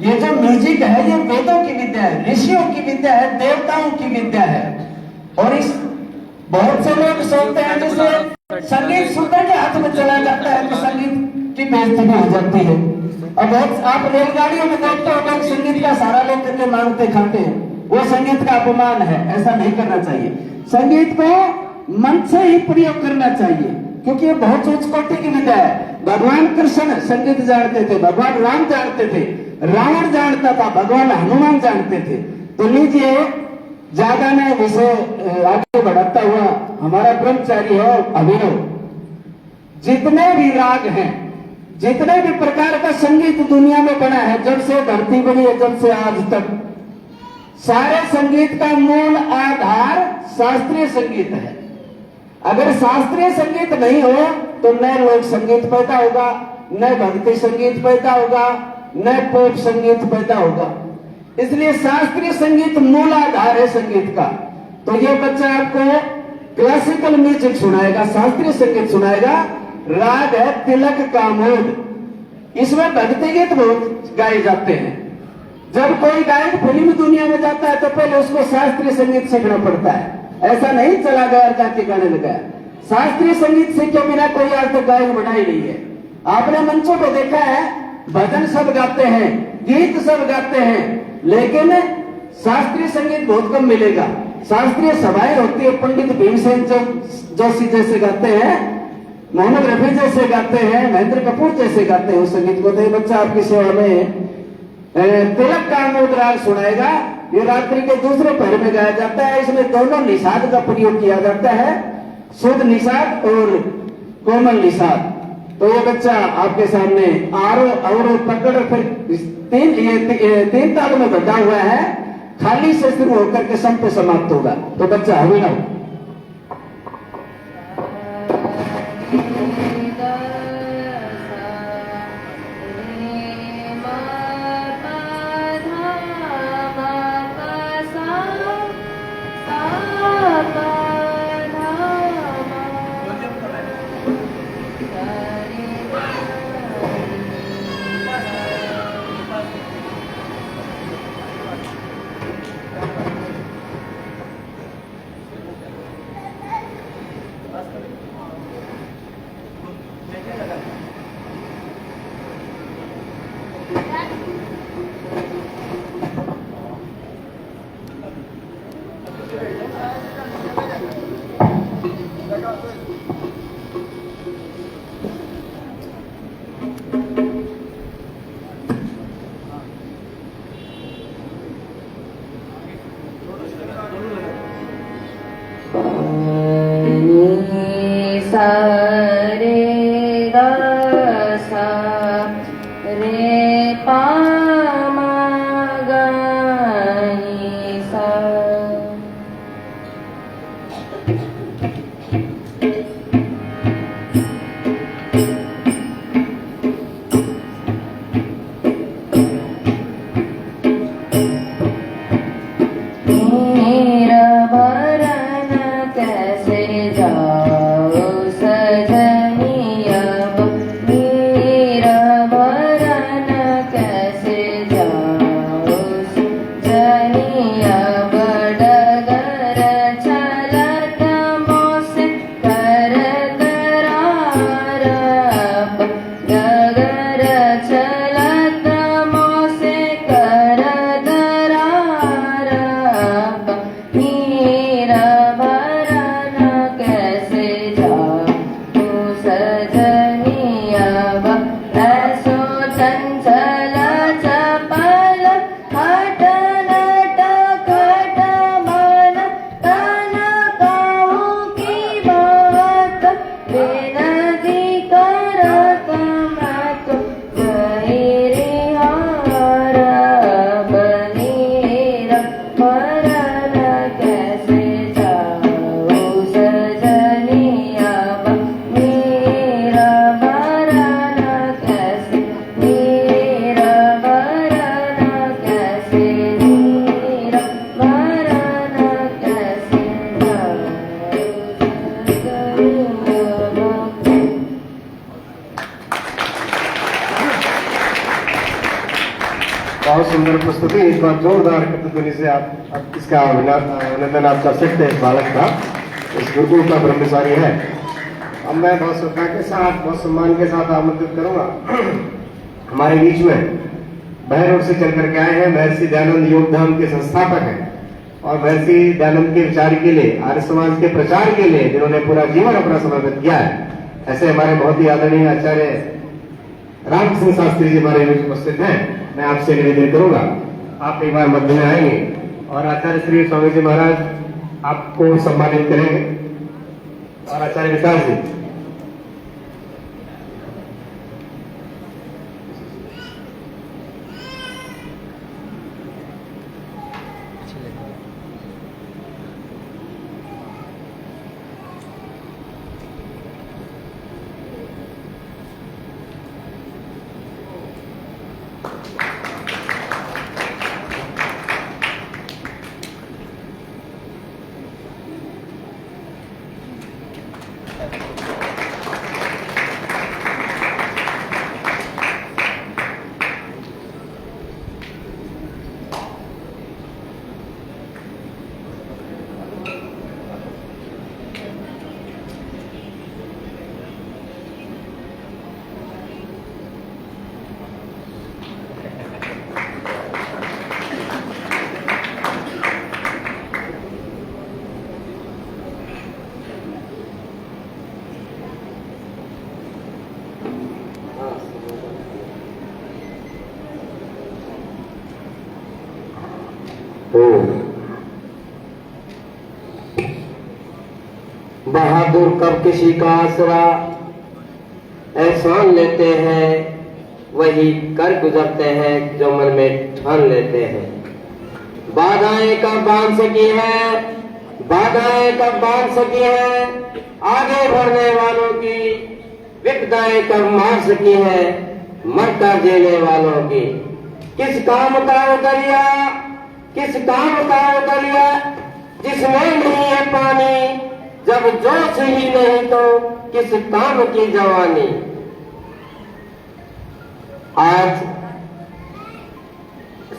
ये जो म्यूजिक है ये वेदों की विद्या है, ऋषियों की विद्या है, देवताओं की विद्या है। और इस बहुत से लोग सोचते हैं जैसे संगीत सुनने के हाथ में चला जाता है तो संगीत की बेइज्जती भी हो जाती है। अब बहुत आप रेलगाड़ियों में देखते हो लोग संगीत का सहारा लेकर के मांगते खाते हैं, वो संगीत का अपमान है, ऐसा नहीं करना चाहिए। संगीत को मन से ही प्रयोग करना चाहिए क्योंकि ये बहुत उच्च कोटि की विद्या है। भगवान कृष्ण संगीत जानते थे, भगवान राम जानते थे, रावण जानता था, भगवान हनुमान जानते थे। तो लीजिए ज्यादा ने विषय आगे बढ़ाता हुआ हमारा ब्रह्मचारी है अभिनव, जितने भी राग हैं, जितने भी प्रकार का संगीत दुनिया में बना है, जब से धरती बनी है जब से आज तक, सारे संगीत का मूल आधार शास्त्रीय संगीत है। अगर शास्त्रीय संगीत नहीं हो तो नए लोक संगीत पैदा होगा, नए भक्ति संगीत पैदा होगा, नए पॉप संगीत पैदा होगा। इसलिए शास्त्रीय संगीत मूल आधार है संगीत का। तो ये बच्चा आपको क्लासिकल म्यूजिक सुनाएगा, शास्त्रीय संगीत सुनाएगा। राग है तिलक कामोद, इसमें भक्ति गीत बहुत गाए जाते हैं। जब कोई गायक फिल्म दुनिया में जाता है तो पहले उसको शास्त्रीय संगीत सीखना पड़ता है, ऐसा नहीं चला गया जाके गाने लगा। शास्त्रीय संगीत सीखे बिना कोई आज तक गायक बना ही नहीं है। आपने मंचों पे देखा है भजन सब गाते हैं, गीत सब गाते हैं, लेकिन शास्त्रीय संगीत बहुत कम मिलेगा। शास्त्रीय सभाएं होती है, पंडित भीमसेन जोशी जैसे गाते हैं, मोहम्मद रफी जैसे गाते हैं, महेंद्र कपूर जैसे गाते हैं उस संगीत को। तो ये बच्चा आपकी सेवा में तिलक कामोद राग सुनाएगा। ये रात्रि के दूसरे पहर में गाया जाता है। इसमें दोनों निषाद का प्रयोग किया जाता है, शुद्ध निषाद और कोमल निषाद। तो ये बच्चा आपके सामने आरो अवरो पकड़ फिर तीन ताल में बंधा हुआ है, खाली से शुरू होकर के सम पे समाप्त होगा। तो बच्चा अभिनव सजनिया मेरा वरन बहुत सुंदर प्रस्तुति। इस बार जोरदार प्रतिध्वनि से आप इसका अभिनंदन आप कर सकते हैं। इस बालक का, इस गुरुकुल का ब्रह्मचारी है। अब मैं बहुत श्रद्धा के साथ, बहुत सम्मान के साथ आमंत्रित करूंगा हमारे बीच में बहरोड से चल करके आए हैं। महर्षि दयानंद योगधाम के संस्थापक हैं और महर्षि दयानंद के विचार के लिए, आर्य समाज के प्रचार के लिए जिन्होंने पूरा जीवन अपना समर्पित किया है, ऐसे हमारे बहुत ही आदरणीय आचार्य रामकृष्ण शास्त्री जी हमारे बीच उपस्थित हैं। मैं आपसे निवेदन करूंगा आप एक बार मध्य में आएंगे और आचार्य श्री स्वामी जी महाराज आपको सम्मानित करेंगे और आचार्य विकास जी। बहादुर कब किसी का आसरा एहसान लेते हैं, वही कर गुजरते हैं जो मन में ठान लेते हैं। बाधाएं कब बांध सकी है, बाधाएं कब बांध सकी है आगे बढ़ने वालों की, विपदाएं कब मार सकी है मरता जीने वालों की। किस काम का वो दरिया, किस काम का वो दरिया जिसमें नहीं है पानी, जब जोश ही नहीं तो किस काम की जवानी। आज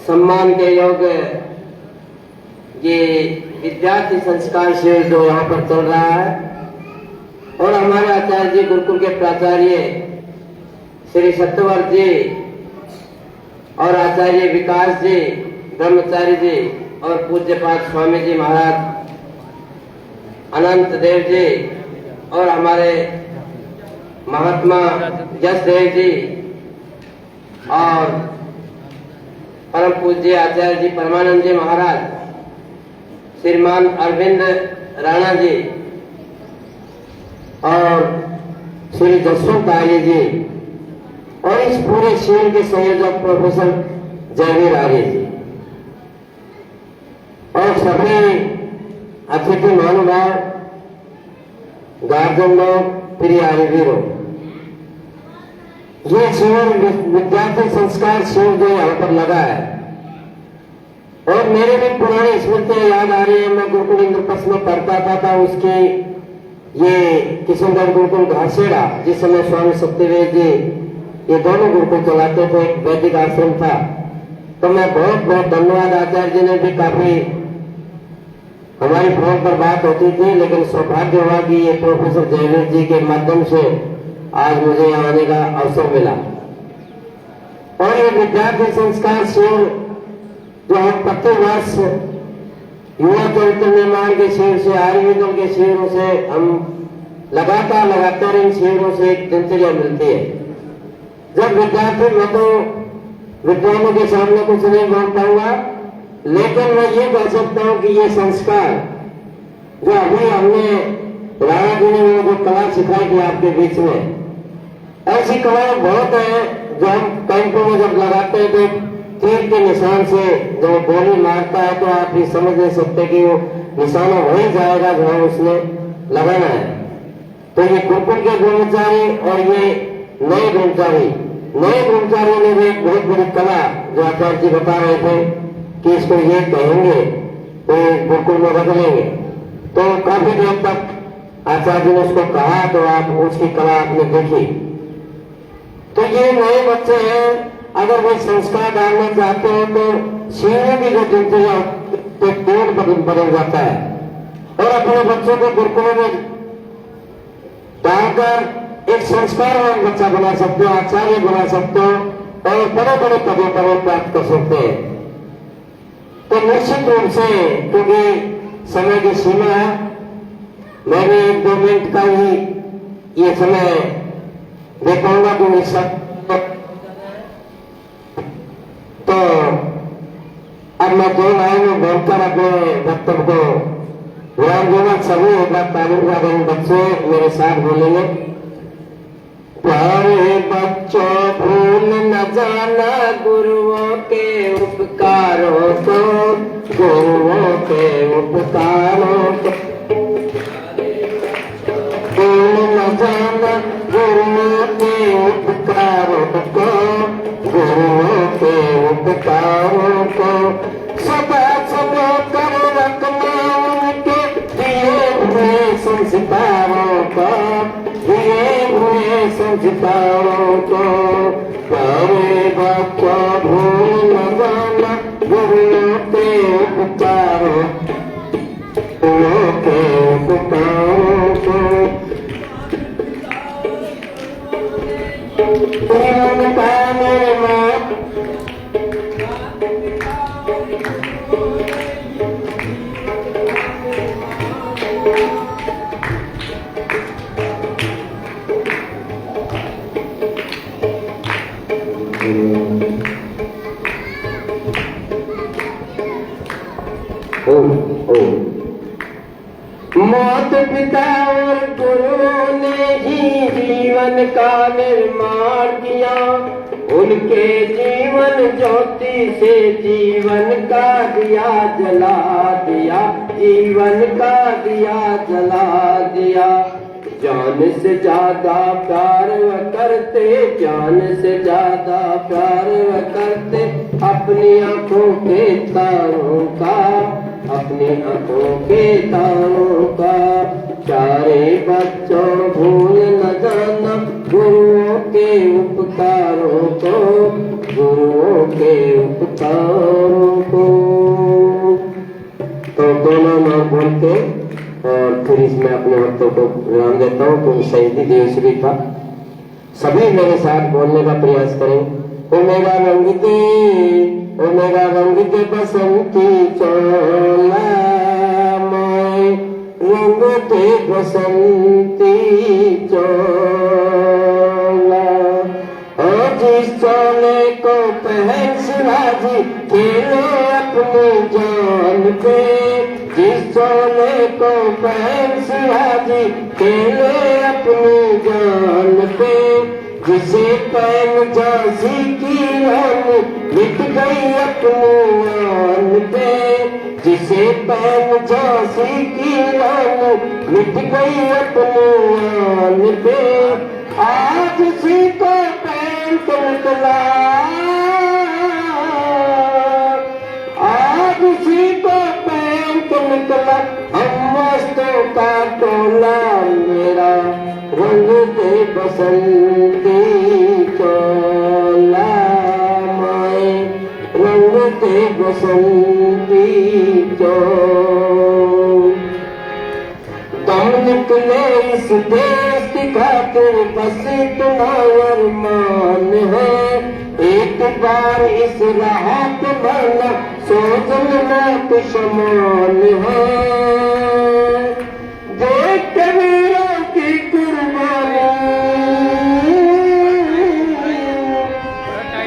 सम्मान के योग्य ये विद्यार्थी संस्कार शिविर जो यहाँ पर चल रहा है और हमारे आचार्य जी गुरुकुल के प्राचार्य श्री सत्यवर्त जी और आचार्य विकास जी, ब्रह्मचारी जी और पूज्यपाद स्वामी जी महाराज अनंत देव जी और हमारे महात्मा यश देव जी और परम पूज्य आचार्य जी परमानंद जी महाराज, श्रीमान अरविंद राणा जी और श्री जसवंत आर्य जी और इस पूरे शिविर के संयोजक प्रोफेसर जयवीर आर्य जी और सभी अतिथि महानुभाव, गार्जियन लोग, प्रिय आर्यवीरों। ये शिविर विद्यार्थी संस्कार शिविर जो यहाँ पर लगा है और मेरे भी पुरानी स्मृतियां याद आ रही है। मैं गुरुकुल इंद्रप्रस्थ में पढ़ता था उसकी ये किशनगढ़ गुरुकुल घासेड़ा, जिस समय स्वामी सत्यवेद जी ये दोनों गुरुकुल चलाते थे, एक वैदिक आश्रम था। तो मैं बहुत बहुत धन्यवाद, आचार्य जी ने भी काफी हमारी फोन पर बात होती थी, लेकिन सौभाग्य हुआ कि ये प्रोफेसर जयवीर जी के माध्यम से आज मुझे यहाँ आने का अवसर मिला। और ये विद्यार्थी संस्कार शिविर जो हम प्रति वर्ष युवा चरित्र निर्माण के शिविर से, आयुर्वेदों के शिविरों से हम लगातार इन शिविरों से एक दिनचर्या मिलती है। जब विद्यार्थी, मैं तो विद्वानों के सामने कुछ नहीं बोल पाऊंगा, लेकिन मैं ये कह सकता हूं कि ये संस्कार जो अभी हमने राणा जी ने वो जो कला सिखाई थी आपके बीच में, ऐसी कलाएं बहुत है जो हम कैंपों में जब लगाते हैं तो तीर के निशान से जब गोली मारता है तो आप भी समझ नहीं सकते कि वो निशाना वही जाएगा जहां उसने लगाना है। तो ये गुरुकुल के ब्रह्मचारी और ये नए ब्रह्मचारी ने भी एक बहुत बड़ी कला जो आचार्य जी बता रहे थे कि इसको ये कहेंगे तो गुरुकुल में बदलेंगे, तो काफी देर तक आचार्य जी ने उसको कहा तो आप उसकी कला आपने देखी। तो ये नए बच्चे हैं अगर वो संस्कार डालना चाहते हो तो सीढ़ी की जो दिनचर्या तो पेड़ बदल जाता है। और अपने बच्चों को गुरुकुलों में डालकर एक संस्कारवान बच्चा बना सकते हो, आचार्य बना सकते हो और बड़े बड़े पदों पर प्राप्त कर सकते हैं। तो निश्चित रूप से क्योंकि समय की सीमा है, मैं भी 1-2 मिनट का ही ये समय दे पाऊंगा तो निश्चित। तो अब मैं 2 लाइन में बोलकर अपने वक्तव्य को विराम दूंगा। सभी एक बार तालीम का देंगे, बच्चे मेरे साथ बोलेंगे। प्यारे बच्चों भूल न जाना गुरुओं के उपकारों को, गुरुओं के उपकारों को भूल न जाना, गुरुओं के उपकारों को, गुरुओं के उपकारों को सदा सदा कर रखना उनके दिए हुए संस्कारों को, दिए हुए संस्कारों को। प्यारे बच्चों भूल न जाना गुरुओं के उपकारों, गुरुओं के उपकारों को। मेरे माँ माता पिता और गुरुओं ने ही जीवन का निर्माण किया, उनके जीवन ज्योति से जीवन का दिया जला दिया, जीवन का दिया जला दिया। जान से ज्यादा प्यार व करते, जान से ज्यादा प्यार व करते अपनी आंखों के तारों का, अपनी आंखों के तारों का। प्यारे बच्चों भूल न जाना गुरुओं के उपकारों को, गुरुओं के उपकारों को। तो दोनों नाम बोलते और फिर इसमें अपने वक्तों को विराम देता हूँ। तुम शहीदी देवश्री का सभी मेरे साथ बोलने का प्रयास करें। ओ मेरा रंग दे, ओ मेरा रंग दे बसंती चोला, मैं रंग दे बसंती चोला। और जिस चोले को पहन शिवाजी खेले अपनी जान पे, जिस चोले को पहन शिवाजी खेले अपनी जान पे। जिसे पहन झांसी की रानी मिट गई अपनी आन पे, जिसे पहन झांसी की रानी मिट गई अपनी आन पे। आज उसी को पहन कर निकला, आज उसी को पहन कर निकला हम मस्तों का टोला। मेरा रंग दे बसंती चोला, मैं रंग दे बसंती चोला। तुम निकले इस देश की खातिर बस इतना अरमान है, एक बार इस राह पे मरना सो जन्म के समान है। देख के वीरों की कुर्बानी,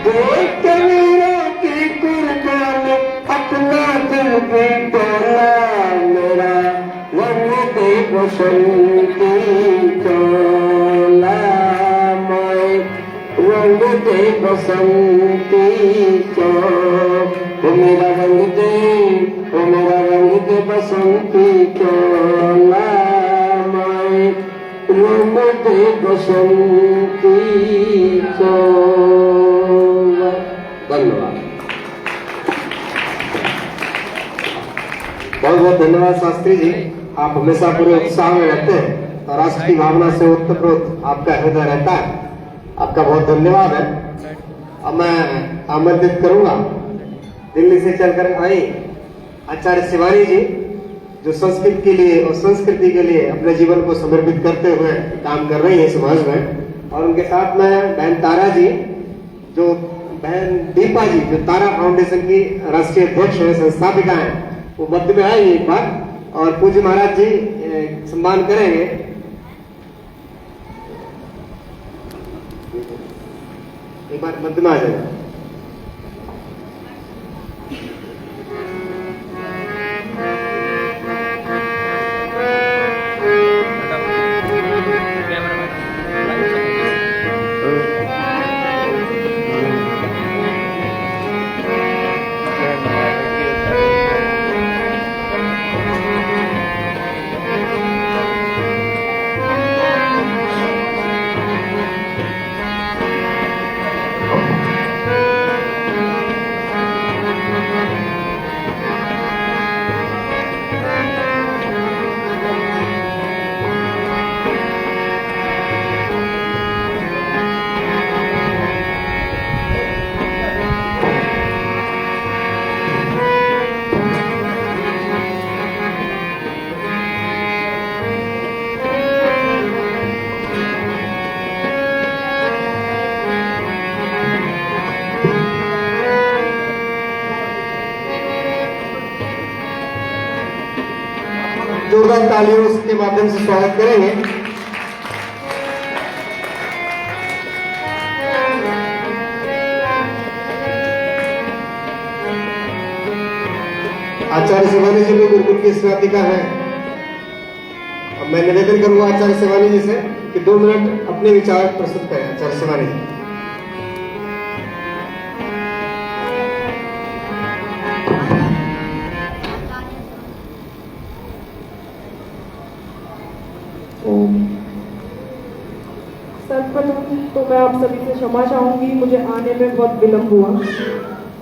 देख के वीरों की कुर्बानी अपना दिल भी तोला। मेरा रंग दे बसंती चोला, मैं रंग दे बसंती चोला। मेरा रंग दे, ओ मेरा रंग दे बसंती चोला, मैं रंग दे बसंती चोला। धन्यवाद। बहुत बहुत धन्यवाद शास्त्री जी, आप हमेशा पूरे उत्साह में रहते हैं और राष्ट्र की भावना से ओतप्रोत आपका हृदय रहता है। आपका बहुत धन्यवाद है। अब मैं आमंत्रित करूंगा दिल्ली से चलकर आए आचार्य शिवानी जी, जो संस्कृत के लिए और संस्कृति के लिए अपने जीवन को समर्पित करते हुए काम कर रही है समाज में। और उनके साथ में बहन तारा जी, जो बहन दीपा जी, जो तारा फाउंडेशन की राष्ट्रीय अध्यक्ष है, संस्थापिका है, वो मध्य में आएंगे एक बार और पूज्य महाराज जी सम्मान करेंगे। एक बार मध्य में आ जाएगा। जोरदार तालियों के माध्यम से स्वागत करेंगे। आचार्य शिवानी जी भी गुरुकुल की स्नातिका है। अब मैं निवेदन करूंगा आचार्य शिवानी जी से कि 2 मिनट अपने विचार प्रस्तुत करें। आचार्य शिवानी जी। सर्वप्रथम तो मैं आप सभी से क्षमा चाहूंगी, मुझे आने में बहुत विलंब हुआ।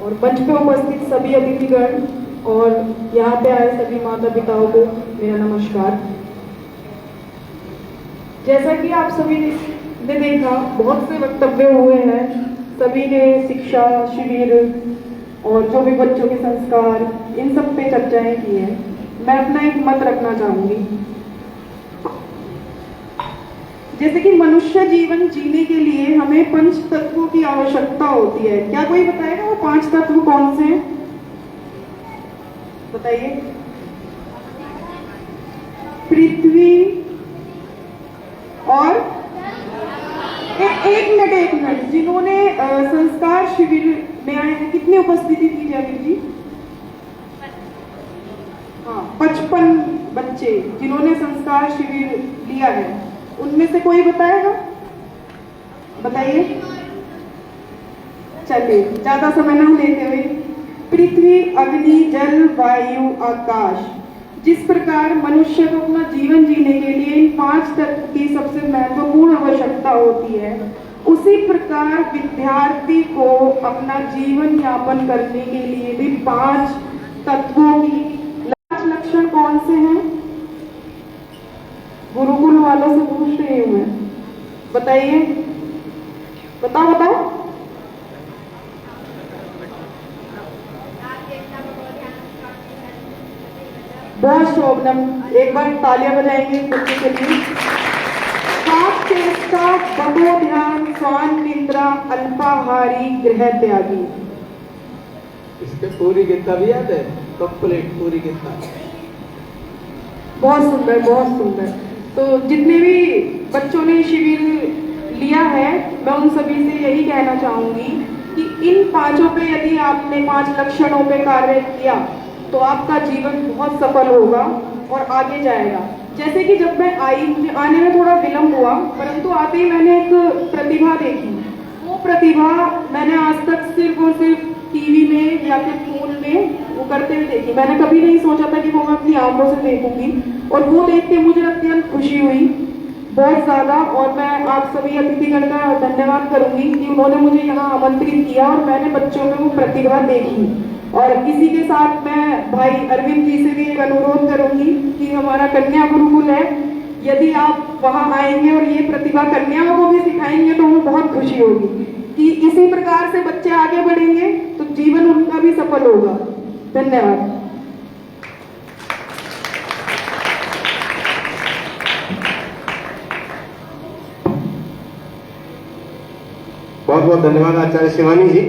और मंच पे उपस्थित सभी अतिथिगण और यहाँ पे आए सभी माता पिताओं को मेरा नमस्कार। जैसा कि आप सभी ने देखा, बहुत से वक्तव्य हुए हैं। सभी ने शिक्षा शिविर और जो भी बच्चों के संस्कार, इन सब पे चर्चाएं की हैं। मैं अपना एक मत रखना चाहूंगी। जैसे कि मनुष्य जीवन जीने के लिए हमें 5 तत्वों की आवश्यकता होती है। क्या कोई बताएगा वो 5 तत्व कौन से हैं? बताइए। पृथ्वी और एक मिनट, जिन्होंने संस्कार शिविर में आए हैं, कितनी उपस्थिति थी जयवीर जी? हाँ, 55 बच्चे जिन्होंने संस्कार शिविर लिया है। उनमें से कोई बताएगा? बताइए। चलिए, ज्यादा समय न लेते हुए, पृथ्वी, अग्नि, जल, वायु, आकाश, जिस प्रकार मनुष्य को अपना जीवन जीने के लिए इन 5 तत्व की सबसे महत्वपूर्ण आवश्यकता होती है, उसी प्रकार विद्यार्थी को अपना जीवन यापन करने के लिए भी 5 तत्वों की लक्षण कौन से हैं? गुरुकुल वालों से पूछ रही हूँ मैं, बताइए। बताओ। बहुत शोभनम, एक बार तालियां बजाएंगे बच्चे के लिए। सात चेष्टा, बड़ो ध्यान, स्वान निंद्रा, अल्पाहारी, गृह त्यागी। इसके पूरी गीता भी याद है? कंप्लीट पूरी गीता। बहुत सुंदर, बहुत सुंदर। तो जितने भी बच्चों ने शिविर लिया है, मैं उन सभी से यही कहना चाहूंगी कि इन 5 पे यदि आपने 5 लक्षणों पे कार्य किया तो आपका जीवन बहुत सफल होगा और आगे जाएगा। जैसे कि जब मैं आई, मुझे आने में थोड़ा विलंब हुआ, परंतु आते ही मैंने एक प्रतिभा देखी। वो प्रतिभा मैंने आज तक सिर्फ और सिर्फ टीवी में या फिर फोन में वो करते हुए देखी। मैंने कभी नहीं सोचा था कि वो मैं अपनी आंखों से देखूंगी, और वो देख के मुझे अत्यंत खुशी हुई, बहुत ज्यादा। और मैं आप सभी अतिथिगण का धन्यवाद करूंगी कि उन्होंने मुझे यहाँ आमंत्रित किया और मैंने बच्चों में वो प्रतिभा देखी। और इसी के साथ मैं भाई अरविंद जी से भी एक अनुरोध करूंगी कि हमारा कन्या गुरुकुल है, यदि आप वहाँ आएंगे और ये प्रतिभा कन्याओं को भी सिखाएंगे तो वो बहुत खुशी होगी। कि इसी प्रकार से बच्चे आगे बढ़ेंगे तो जीवन उनका भी सफल होगा। धन्यवाद। बहुत बहुत धन्यवाद आचार्य शिवानी जी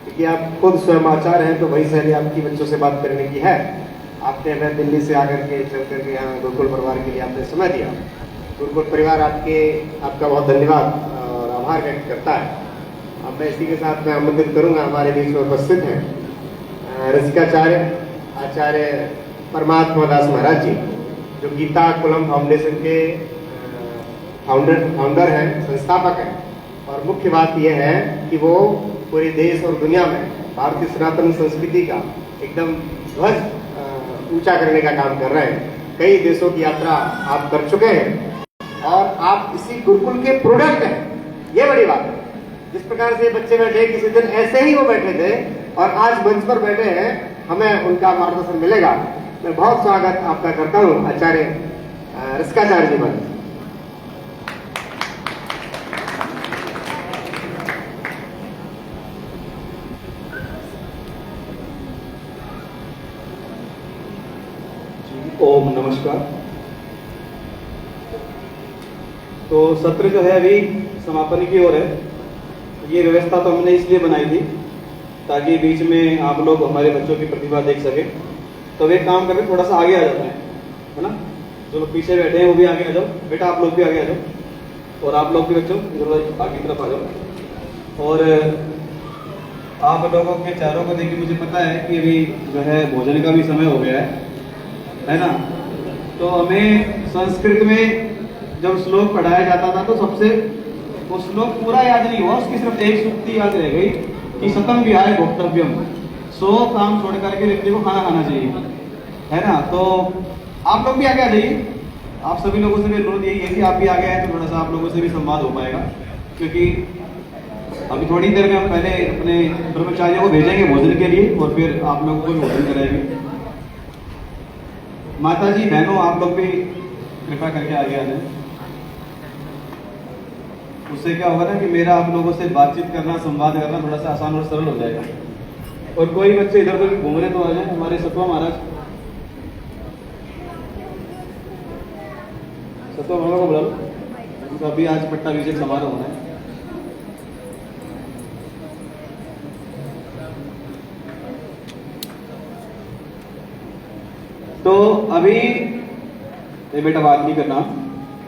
कि आप खुद स्वयं आचार्य हैं, तो वही शैली आपकी बच्चों से बात करने की है। आपने हमें दिल्ली से आकर के चल करके यहाँ गुरुकुल परिवार के लिए आपने समय दिया। गुरुकुल परिवार आपका बहुत धन्यवाद और आभार व्यक्त करता है। अब मैं इसी के साथ मैं आमंत्रित करूंगा, हमारे बीच में उपस्थित हैं रसिकाचार्य आचार्य परमात्मा दास महाराज जी, जो गीता कुलम फाउंडेशन के फाउंडर हैं, संस्थापक हैं। और मुख्य बात यह है कि वो पूरे देश और दुनिया में भारतीय सनातन संस्कृति का एकदम ध्वज ऊंचा करने का काम कर रहे हैं। कई देशों की यात्रा आप कर चुके हैं और आप इसी गुरुकुल के प्रोडक्ट हैं, ये बड़ी बात है। जिस प्रकार से बच्चे बैठे, किसी दिन ऐसे ही वो बैठे थे और आज मंच पर बैठे हैं, हमें उनका मार्गदर्शन मिलेगा। मैं बहुत स्वागत आपका करता हूँ आचार्य रसिकाचार्य जी पर। ओम नमस्कार। तो सत्र जो है अभी समापन की ओर है। ये व्यवस्था तो हमने इसलिए बनाई थी ताकि बीच में आप लोग हमारे बच्चों की प्रतिभा देख सके। तो वे काम करके थोड़ा सा आगे आ जाते हैं, है ना। जो लोग पीछे बैठे हैं वो भी आगे आ जाओ, बेटा आप लोग भी आगे आ जाओ, और आप लोग भी बच्चों इधर आगे की तरफ आ जाओ। और आप लोगों के चारों को देखिए, मुझे पता है कि अभी जो है भोजन का भी समय हो गया है ना। तो हमें संस्कृत में जब श्लोक पढ़ाया जाता था तो सबसे वो श्लोक पूरा याद नहीं हुआ, उसकी सिर्फ एक सूक्ति याद रह गई कि सतम विहाय भोक्तव्यम, 100 काम छोड़ करके व्यक्ति को खाना खाना चाहिए, है ना। तो आप लोग भी आगे आ जाइए। आप सभी लोगों से भी अनुरोध यही है कि आप भी आगे आए तो थोड़ा सा आप लोगों से भी संवाद हो पाएगा, क्योंकि अभी थोड़ी देर में हम पहले अपने ब्रह्मचारियों को भेजेंगे भोजन के लिए और फिर आप लोगों को भी भोजन कराएंगे। माता जी बहनों आप लोग भी कृपा करके आगे आ जाए। उससे क्या होगा ना कि मेरा आप लोगों से बातचीत करना, संवाद करना थोड़ा सा आसान और सरल हो जाएगा। और कोई बच्चे इधर उधर घूम रहे तो आ जाए। हमारे सतवा महाराज, सतवा बाबा को बुला लो, तो अभी आज पट्टाभिषेक समारोह होना है। तो अभी ये बेटा बात नहीं करना,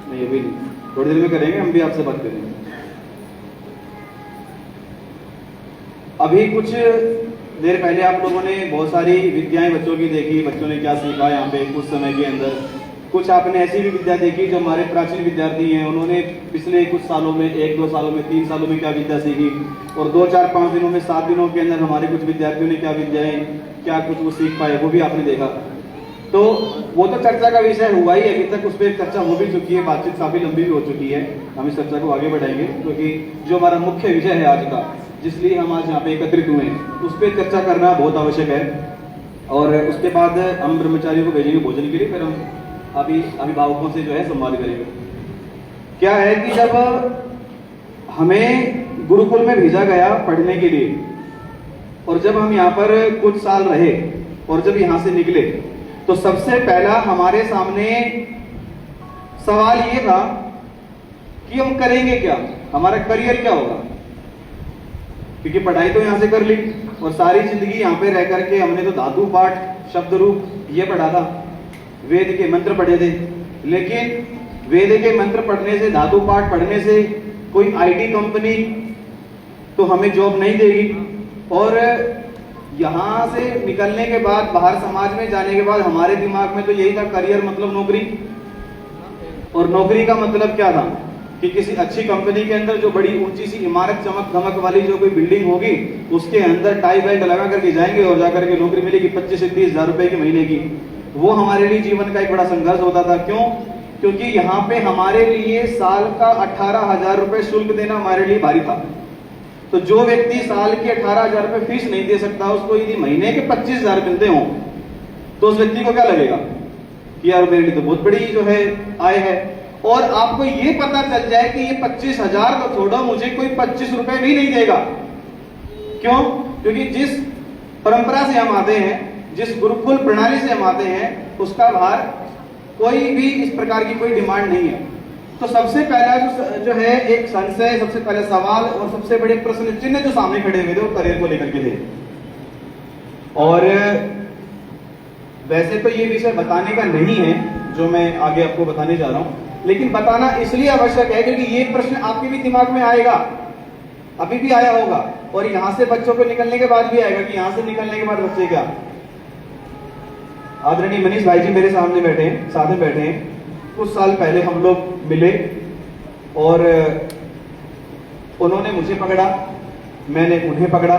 नहीं अभी नहीं, थोड़ी देर में करेंगे, हम भी आपसे बात करेंगे। अभी कुछ देर पहले आप लोगों ने बहुत सारी विद्याएं बच्चों की देखी, बच्चों ने क्या सीखा यहाँ पे कुछ समय के अंदर। कुछ आपने ऐसी भी विद्या देखी जो हमारे प्राचीन विद्यार्थी हैं, उन्होंने पिछले कुछ सालों में, 1-2 सालों में, 3 सालों में क्या विद्या सीखी, और 2, 4, 5 दिनों में, 7 दिनों के अंदर हमारे कुछ विद्यार्थियों ने क्या विद्याएं, क्या कुछ वो सीख पाए, वो भी आपने देखा। तो वो तो चर्चा का विषय हुआ ही, अभी तक उस पर चर्चा हो भी चुकी है, बातचीत काफी लंबी भी हो चुकी है। हम इस चर्चा को आगे बढ़ाएंगे क्योंकि जो हमारा मुख्य विषय है आज का, जिसलिए हम आज यहाँ पे एकत्रित हुए हैं, उस पर चर्चा करना बहुत आवश्यक है। और उसके बाद हम ब्रह्मचारियों को भेजेंगे भोजन के लिए, फिर हम अभी अभिभावकों से जो है संवाद करेंगे। क्या है कि जब हमें गुरुकुल में भेजा गया पढ़ने के लिए, और जब हम यहाँ पर कुछ साल रहे और जब यहाँ से निकले, तो सबसे पहला हमारे सामने सवाल ये था कि हम करेंगे क्या, हमारा करियर क्या होगा। क्योंकि पढ़ाई तो यहां से कर ली और सारी जिंदगी यहाँ पे रह करके हमने तो धातु पाठ, शब्द रूप ये पढ़ा था, वेद के मंत्र पढ़े थे। लेकिन वेद के मंत्र पढ़ने से, धातु पाठ पढ़ने से कोई आईटी कंपनी तो हमें जॉब नहीं देगी, और यहां से निकलने के बाद, बाहर समाज में जाने के बाद हमारे दिमाग में तो यही था करियर मतलब नौकरी। और नौकरी का मतलब क्या था कि किसी अच्छी कंपनी के अंदर जो बड़ी ऊंची सी इमारत, चमक धमक वाली जो कोई बिल्डिंग होगी, उसके अंदर टाई बेल्ट लगा करके जाएंगे और जाकर के नौकरी मिलेगी 25 से 30 हजार रुपए की महीने की। वो हमारे लिए जीवन का एक बड़ा संघर्ष होता था। क्यों? क्योंकि यहाँ पे हमारे लिए साल का 18,000 रुपए शुल्क देना हमारे लिए भारी था। तो जो व्यक्ति साल की 18,000 रुपए फीस नहीं दे सकता, उसको यदि महीने के 25,000 मिलते हो तो उस व्यक्ति को क्या लगेगा कि यार मेरे लिए तो बहुत बड़ी जो है आय है। और आपको ये पता चल जाए कि ये 25,000 तो छोड़ो, मुझे कोई 25 रुपए भी नहीं देगा। क्यों? क्योंकि जिस परंपरा से हम आते हैं, जिस गुरुकुल प्रणाली से हम आते हैं, उसका बाहर कोई भी इस प्रकार की कोई डिमांड नहीं है। तो सबसे पहला जो है एक संशय, सबसे पहले सवाल और सबसे बड़े प्रश्न चिन्ह जो सामने खड़े हुए थे वो करियर को लेकर के थे। और वैसे तो ये विषय बताने का नहीं है जो मैं आगे आपको बताने जा रहा हूं, लेकिन बताना इसलिए आवश्यक है क्योंकि ये प्रश्न आपके भी दिमाग में आएगा, अभी भी आया होगा, और यहां से बच्चों को निकलने के बाद भी आएगा कि यहां से निकलने के बाद बच्चे क्या। आदरणीय मनीष भाई जी मेरे सामने बैठे हैं, साथ में बैठे हैं। कुछ साल पहले हम लोग मिले और उन्होंने मुझे पकड़ा, मैंने उन्हें पकड़ा,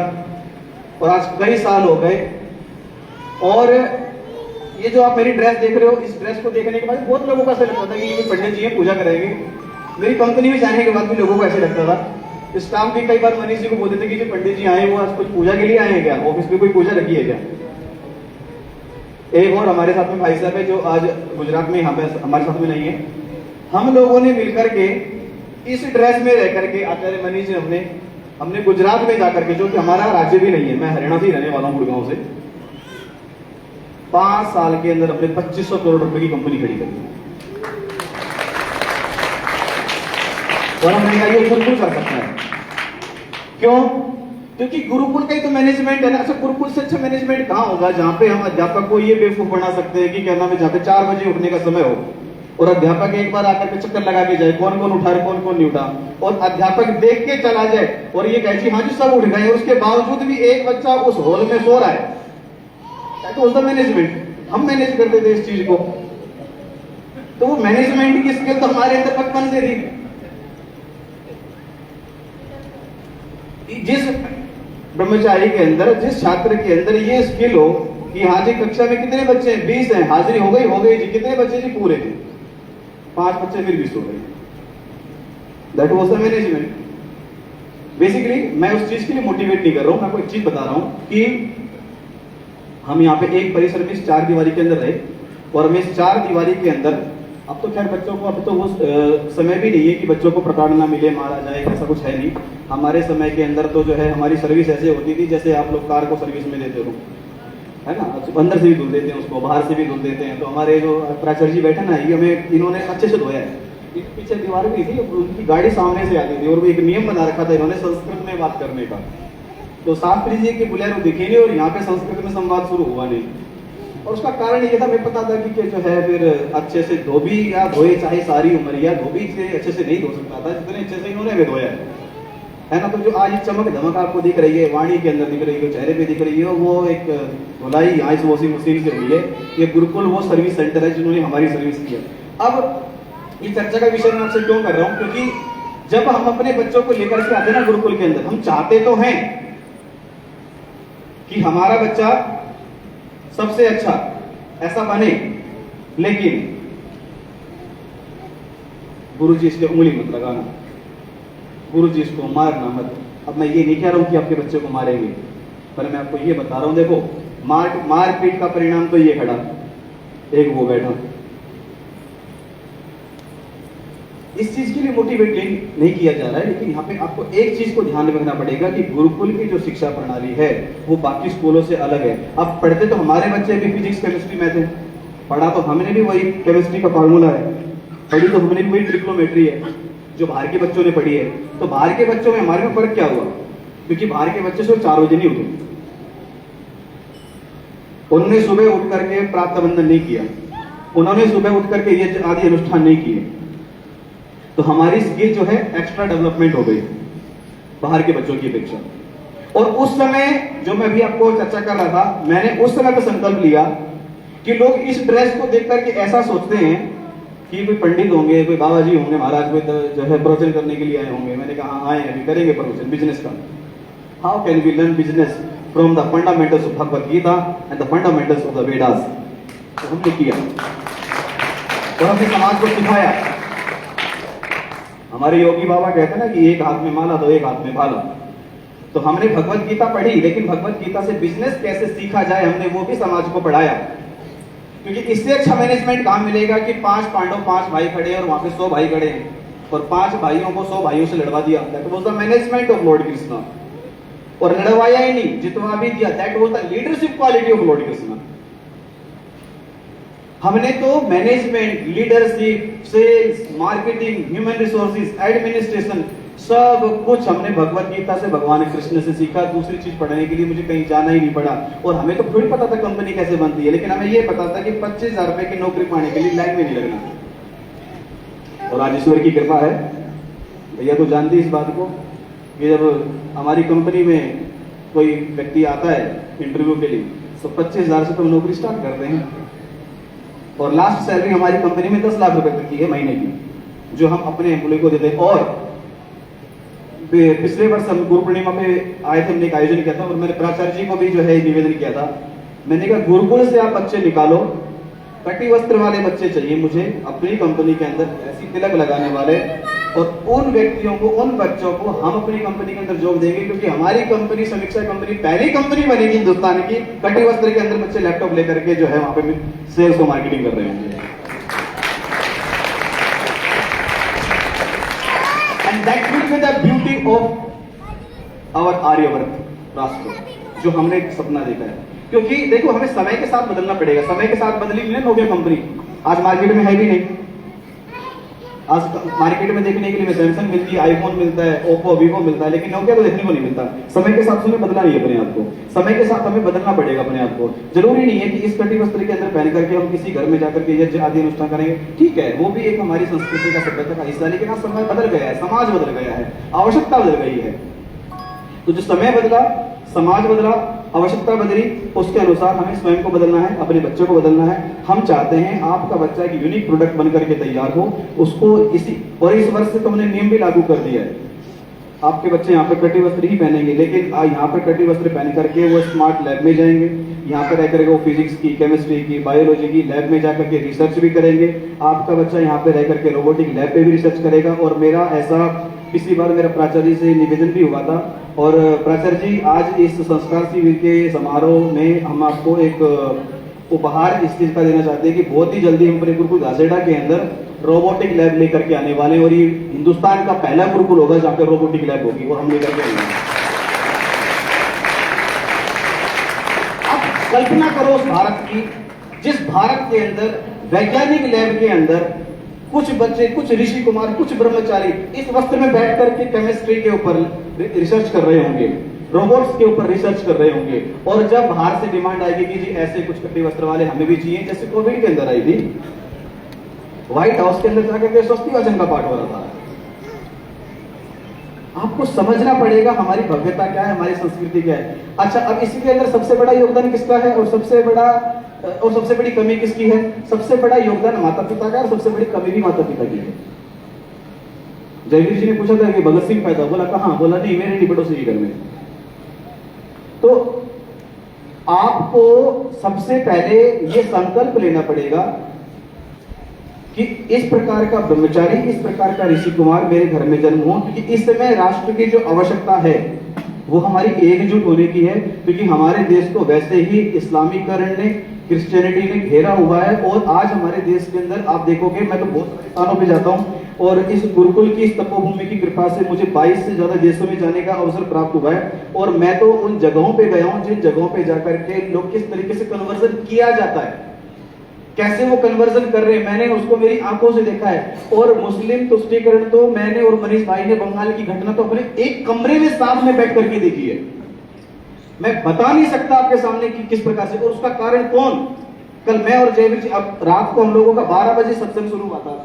और आज कई साल हो गए। और ये जो आप मेरी ड्रेस देख रहे हो, इस ड्रेस को देखने के बाद बहुत लोगों को ऐसा लगता था कि ये पंडित जी हैं, पूजा करेंगे। मेरी कंपनी में जाने के बाद भी लोगों को ऐसे लगता था। स्टाफ भी कई बार मनीष जी को बोलते थे कि जो पंडित जी आए वो आज कुछ पूजा के लिए आए हैं क्या, ऑफिस में कोई पूजा रखी है क्या। एक और हमारे साथ में भाई साहब है जो आज गुजरात में यहाँ पे हमारे साथ में नहीं है। हम लोगों ने मिलकर के इस ड्रेस में रह करके, आचार्य मनीष जी हमने गुजरात में जाकर के, जो कि हमारा राज्य भी नहीं है, मैं हरियाणा से ही रहने वाला हूँ, गुड़गांव से, 5 साल के अंदर अपने 2500 करोड़ रुपए की कंपनी खड़ी कर दी। और हमने कहा ये गुरुकुल कर सकता है। क्यों? क्योंकि गुरुकुल का ही तो मैनेजमेंट है ना। अच्छा, गुरुकुल से अच्छा मैनेजमेंट कहां होगा जहां पे हम अध्यापक को ये बेवकूफ बना सकते हैं कि क्या नाम है, जहां पे 4 बजे उठने का समय हो और अध्यापक एक बार आकर के चक्कर लगा के जाए, कौन कौन उठा रहे कौन कौन नहीं उठा, और अध्यापक देख के चला जाए और ये कहे हाँ जी सब उठ गए, और उसके बावजूद भी एक बच्चा उस हॉल में सो रहा है। तो मैनेजमेंट हम मैनेज करते थे इस चीज को। तो वो मैनेजमेंट की स्किल तो हमारे अंदर बचपन से थी। जिस ब्रह्मचारी के अंदर, जिस छात्र के अंदर ये स्किल हो कि हाँ जी कक्षा में कितने बच्चे हैं, 20 हैं, हाजिरी हो गई जी, कितने बच्चे जी पूरे थे, 5 बच्चे फिर 20 हो गए, that was the management. Basically मैं उस चीज के लिए मोटिवेट नहीं कर रहा हूं, मैं आपको एक चीज बता रहा हूं कि हम यहाँ पे एक परिसर में 4 दीवारी के अंदर रहे, और हमें इस 4 दीवारी के अंदर, अब तो खैर बच्चों को, अब तो वो समय भी नहीं है कि बच्चों को प्रताड़ना मिले, मारा जाए, ऐसा कुछ है नहीं। हमारे समय के अंदर तो जो है हमारी सर्विस ऐसे होती थी जैसे आप लोग कार को सर्विस में देते हो, है ना, अंदर से भी धुल देते हैं उसको, बाहर से भी धुल देते हैं। तो हमारे जो प्राचार्य जी बैठे ना, ये हमें इन्होंने अच्छे से धोया है। पीछे दीवार भी थी, उनकी गाड़ी सामने से आती थी, और वो एक नियम बना रखा था इन्होंने संस्कृत में बात करने का। तो शास्त्री जी के बुलाए दिखे नहीं और यहाँ पे संस्कृत में संवाद शुरू हुआ नहीं। और उसका कारण ये था, मैं पता था कि जो है फिर अच्छे से धोबी या धोए चाहे सारी उमरिया, धोबी से अच्छे से नहीं धो सकता था जितने अच्छे से इन्होंने धोया है ना। तो जो आज चमक धमक आपको दिख रही है, वाणी के अंदर दिख रही है, चेहरे पे दिख रही है, वो एक धुलाई यहाँ इस वॉशिंग मशीन से हुई है। ये गुरुकुल वो सर्विस सेंटर है जिन्होंने हमारी सर्विस की है। अब ये चर्चा का विषय मैं आपसे क्यों कर रहा हूँ, क्योंकि जब हम अपने बच्चों को लेकर के आते हैं ना गुरुकुल के अंदर, हम चाहते तो हैं कि हमारा बच्चा सबसे अच्छा ऐसा बने, लेकिन गुरुजी इसके उंगली मत लगाना, गुरुजी इसको मारना मत। अब मैं ये नहीं कह रहा हूं कि आपके बच्चे को मारेंगे, पर मैं आपको ये बता रहा हूं, देखो मारपीट का परिणाम तो ये खड़ा, एक वो बैठा। इस चीज के लिए मोटिवेट नहीं किया जा रहा है, लेकिन यहाँ पे आपको एक चीज को ध्यान में रखना पड़ेगा कि गुरुकुल की जो शिक्षा प्रणाली है वो बाकी स्कूलों से अलग है। अब पढ़ते तो हमारे बच्चे भी फिजिक्स केमिस्ट्री में थे, पढ़ा तो हमने भी वही केमिस्ट्री का फॉर्मूला है, पढ़ी तो हमने भी वही ट्रिग्नोमेट्री है जो बाहर के बच्चों ने पढ़ी है। तो बाहर के बच्चों में हमारे में फर्क क्या हुआ, क्योंकि बाहर के बच्चे सिर्फ 4 बजे नहीं उठे, उन्होंने सुबह उठ करके प्रातः बंधन नहीं किया, उन्होंने सुबह उठ करके ये आदि अनुष्ठान नहीं किए। तो हमारी स्किल जो है एक्स्ट्रा डेवलपमेंट हो गई बाहर के बच्चों की अपेक्षा। और उस समय जो मैं भी आपको चर्चा कर रहा था, मैंने उस समय पे संकल्प लिया कि लोग इस ड्रेस को देख करके ऐसा सोचते हैं कि कोई पंडित होंगे, कोई बाबा जी होंगे, महाराज कोई जो है प्रवचन करने के लिए आए होंगे। मैंने कहा आए हैं, अभी करेंगे प्रवचन बिजनेस का। How can we learn business from the fundamentals of Bhagavad Gita and the fundamentals of the Vedas. तो हमने किया और हमने समाज को सिखाया। हमारे योगी बाबा कहते हैं ना कि एक हाथ में माला तो एक हाथ में भाला। तो हमने भगवत गीता पढ़ी, लेकिन भगवत गीता से बिजनेस कैसे सीखा जाए हमने वो भी समाज को पढ़ाया। क्योंकि इससे अच्छा मैनेजमेंट कहां मिलेगा कि 5 पांडव 5 भाई खड़े हैं और वहां पे 100 भाई खड़े हैं और 5 भाइयों को 100 भाइयों से लड़वा दिया। That was the management of Lord Krishna. और लड़वाया ही नहीं, जितवा भी दिया, that was the leadership quality of Lord Krishna. हमने तो management, leadership, sales, marketing, human resources, administration, सब कुछ हमने भगवत गीता से, भगवान कृष्ण से सीखा। दूसरी चीज पढ़ने के लिए मुझे कहीं जाना ही नहीं पड़ा। और हमें तो थोड़ी पता था कंपनी कैसे बनती है, लेकिन हमें ये पता था कि 25,000 रुपए की नौकरी पाने के लिए लाइन में नहीं लगना। और आज ईश्वर की कृपा है, भैया तो जानती इस बात को कि जब हमारी कंपनी में कोई व्यक्ति आता है इंटरव्यू के लिए तो 25,000 से तो नौकरी स्टार्ट करते हैं। और लास्ट सैलरी हमारी कंपनी में 10 लाख रुपए तक की है महीने की, जो हम अपने एम्प्लॉय को देते हैं। और पिछले वर्ष हम गुरु पूर्णिमा पे आए थे, हमने एक आयोजन किया था और मैंने प्राचार्य जी को भी जो है निवेदन किया था। मैंने कहा गुरुकुल से आप बच्चे निकालो, कटी वस्त्र वाले बच्चे चाहिए मुझे अपनी कंपनी के अंदर, ऐसी तिलक लगाने वाले। और उन व्यक्तियों को, उन बच्चों को हम अपनी कंपनी के अंदर जॉब देंगे, क्योंकि हमारी कंपनी समीक्षा कंपनी पहली कंपनी बनेगी हिंदुस्तान की, कटी वस्त्र के अंदर बच्चे लैपटॉप लेकर के जो है वहां पे सेल्स और मार्केटिंग कर रहे होंगे। And that will be the beauty of our Aryavart राष्ट्र, जो हमने एक सपना देखा है। क्योंकि देखो हमें समय के साथ बदलना पड़ेगा। समय के साथ बदली नहीं नोकिया कंपनी, आज मार्केट में है भी नहीं। आज मार्केट में देखने के लिए सैमसंग मिलती है, आईफोन मिलता है, ओप्पो, वीवो मिलता है, लेकिन नोकिया तो देखने को नहीं मिलता। समय के साथ हमें बदलना नहीं है अपने आप को, समय के साथ हमें बदलना पड़ेगा अपने आप को। जरूरी नहीं है कि इस कटी वस्त्र के अंदर पहन करके हम किसी घर में जाकर के यज्ञ आदि अनुष्ठान करेंगे, ठीक है, वो भी एक हमारी संस्कृति का, सभ्यता का हिस्सा है। लेकिन आज समय बदल गया है, समाज बदल गया है, आवश्यकता बदल गई है। तो जो समय बदला, समाज बदला, आवश्यकता बदली, उसके अनुसार हमें स्वयं को बदलना है, अपने बच्चों को बदलना है। हम चाहते हैं आपका बच्चा एक यूनिक प्रोडक्ट बनकर के तैयार हो, उसको और इस वर्ष से तो हमने नियम भी लागू कर दिया है। आपके बच्चे यहाँ पर कटी वस्त्र ही पहनेंगे, लेकिन यहाँ पर कटी वस्त्र पहन करके वो स्मार्ट लैब में जाएंगे। यहाँ पर रह करके वो फिजिक्स की, केमिस्ट्री की, बायोलॉजी की लैब में जाकर के रिसर्च भी करेंगे। आपका बच्चा यहाँ पे रह करके रोबोटिक लैब पे भी रिसर्च करेगा। और मेरा ऐसा पिछली बार मेरा प्राचार्य से निवेदन भी हुआ था। और प्राचार्य जी, आज इस संस्कार शिविर के समारोह में हम आपको एक उपहार इस चीज का देना चाहते हैं कि बहुत ही जल्दी हम अपने गुरुकुल घासेडा के अंदर रोबोटिक लैब लेकर के आने वाले हैं। और ये हिंदुस्तान का पहला गुरुकुल होगा जहाँ पे रोबोटिक लैब होगी, और हम लेकर के आएंगे। अब कल्पना करो उस भारत की, जिस भारत के अंदर वैज्ञानिक लैब के अंदर कुछ बच्चे, कुछ ऋषि कुमार, कुछ ब्रह्मचारी इस वस्त्र में बैठ करके केमिस्ट्री के ऊपर रिसर्च कर रहे होंगे, रोबोट्स के ऊपर रिसर्च कर रहे होंगे। और जब बाहर से डिमांड आएगी कि जी ऐसे कुछ कटी वस्त्र वाले हमें भी चाहिए, जैसे कोविड के अंदर आई थी, व्हाइट हाउस के अंदर जाकर के स्वस्ति वाचन का पाठ हो रहा था। आपको समझना पड़ेगा हमारी भव्यता क्या है, हमारी संस्कृति क्या है। अच्छा, अब इसी के अंदर सबसे बड़ा योगदान किसका है और सबसे बड़ी कमी किसकी है? सबसे बड़ा योगदान माता पिता का, और सबसे बड़ी कमी भी माता पिता की है। जयवीर जी ने पूछा था कि भगत सिंह पैदा, बोला कहां? बोला नहीं, मेरे नहीं, पड़ोसी के घर में। तो आपको सबसे पहले ये संकल्प लेना पड़ेगा कि इस प्रकार का ब्रह्मचारी, इस प्रकार का ऋषि कुमार मेरे घर में जन्म हो, क्योंकि इस समय राष्ट्र की जो आवश्यकता है वो हमारी एकजुट होने की है। क्योंकि हमारे देश को वैसे ही इस्लामीकरण ने, क्रिश्चियनिटी ने घेरा हुआ है। और आज हमारे देश के अंदर आप देखोगे, मैं तो बहुत सारे स्थानों पे जाता हूँ, और इस गुरुकुल की, इस तपोभूमि की कृपा से मुझे 22 से ज्यादा देशों में जाने का अवसर प्राप्त हुआ है। और मैं तो उन जगहों पे गया हूँ जिन जगहों पे जाकर के लोग किस तरीके से कन्वर्जन किया जाता है, कैसे वो कन्वर्जन कर रहे हैं, मैंने उसको मेरी आंखों से देखा है। और मुस्लिम तुष्टीकरण तो मैंने और मनीष भाई ने बंगाल की घटना तो अपने एक कमरे में साथ में बैठ करके देखी है। मैं बता नहीं सकता आपके सामने कि किस प्रकार से, और उसका कारण कौन? कल मैं और जयवीर जी, अब रात को हम लोगों का 12 बजे सत्संग शुरू हुआ था,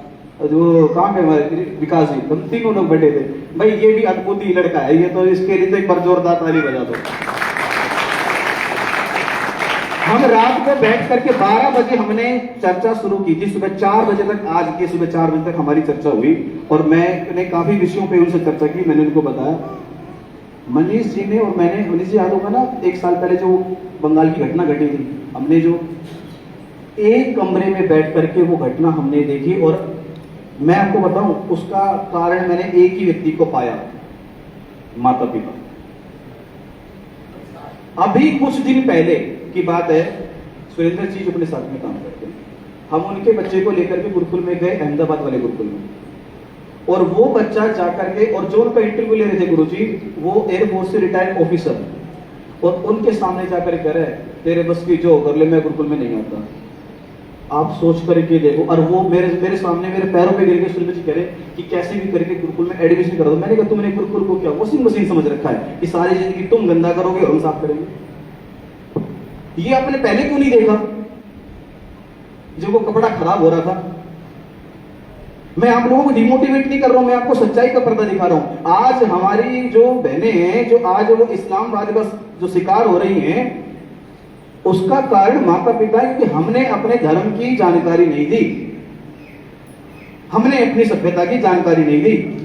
जो कहाँ पे हमारे विकास जी, हम तीनों लोग बैठे थे। भाई ये भी अद्भुत ही लड़का है, ये तो इसके लिए तो एक बार जोरदार ताली बजा दो। हम रात को बैठ करके 12 बजे हमने चर्चा शुरू की थी, सुबह 4 बजे तक, आज के सुबह 4 बजे तक हमारी चर्चा हुई। और मैंने काफी विषयों पे उनसे चर्चा की। मैंने उनको बताया, मनीष जी ने और मैंने, मनीष जी याद होगा ना, 1 साल पहले जो बंगाल की घटना घटी थी, हमने जो एक कमरे में बैठ करके वो घटना हमने देखी। और मैं आपको बताऊं, उसका कारण मैंने एक ही व्यक्ति को पाया, माता पिता। अभी कुछ दिन पहले की बात है, सुरेंद्र जी जो अपने साथ में काम करते हैं, हम उनके बच्चे को लेकर के गुरुकुल में गए, अहमदाबाद वाले गुरुकुल में, और वो बच्चा जाकर के, और जो उनका इंटरव्यू ले रहे थे गुरुजी, वो एयरफोर्स से रिटायर्ड ऑफिसर, और उनके सामने जाकर कह रहे हैं तेरे बस की जो कर ले, मैं गुरुकुल में नहीं आता। आप सोच करके देखो, और वो मेरे सामने मेरे पैरों पे गिर के सुरेंद्र जी कह रहे कि कैसे भी करके गुरुकुल में एडमिशन कर दो। मैंने कहा तुमने गुरुकुल को क्या वॉशिंग मशीन समझ रखा है कि सारी जिंदगी तुम गंदा करोगे और हम साफ करेंगे? ये आपने पहले क्यों नहीं देखा जब वो कपड़ा खराब हो रहा था? मैं आप लोगों को डिमोटिवेट नहीं कर रहा हूं, मैं आपको सच्चाई का पर्दा दिखा रहा हूं। आज हमारी जो बहनें हैं, जो आज वो इस्लामवाद का जो शिकार हो रही हैं, उसका कारण माता पिता है, क्योंकि हमने अपने धर्म की जानकारी नहीं दी, हमने अपनी सभ्यता की जानकारी नहीं दी।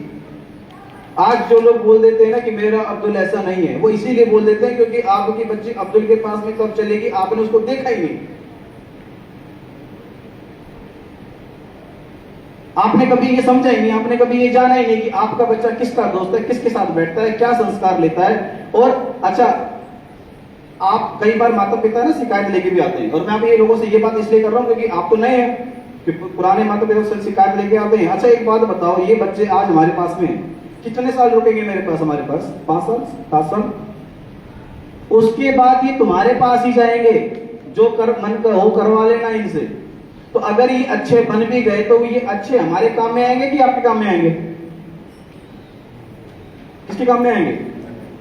आज जो लोग बोल देते हैं ना कि मेरा अब्दुल ऐसा नहीं है, वो इसीलिए बोल देते हैं क्योंकि आपकी बच्ची अब्दुल के पास में कब चलेगी, आपने उसको देखा ही नहीं। आपने कभी ये समझा ही नहीं, आपने कभी ये जाना ही नहीं कि आपका बच्चा किसका दोस्त है, किसके साथ बैठता है, क्या संस्कार लेता है। और अच्छा, आप कई बार माता पिता ना शिकायत लेके भी आते हैं, और मैं अभी ये लोगों से ये बात इसलिए कर रहा हूं क्योंकि आप तो नए हैं, कि पुराने माता पिता से शिकायत लेके आते हैं। अच्छा एक बात बताओ, ये बच्चे आज हमारे पास में कितने साल रुकेंगे मेरे पास? हमारे पास 5 साल 7 साल, उसके बाद ये तुम्हारे पास ही जाएंगे, जो मन का हो करवा लेना इनसे। तो अगर ये अच्छे बन भी गए तो ये अच्छे हमारे काम में आएंगे कि आपके काम में आएंगे? किसके काम में आएंगे?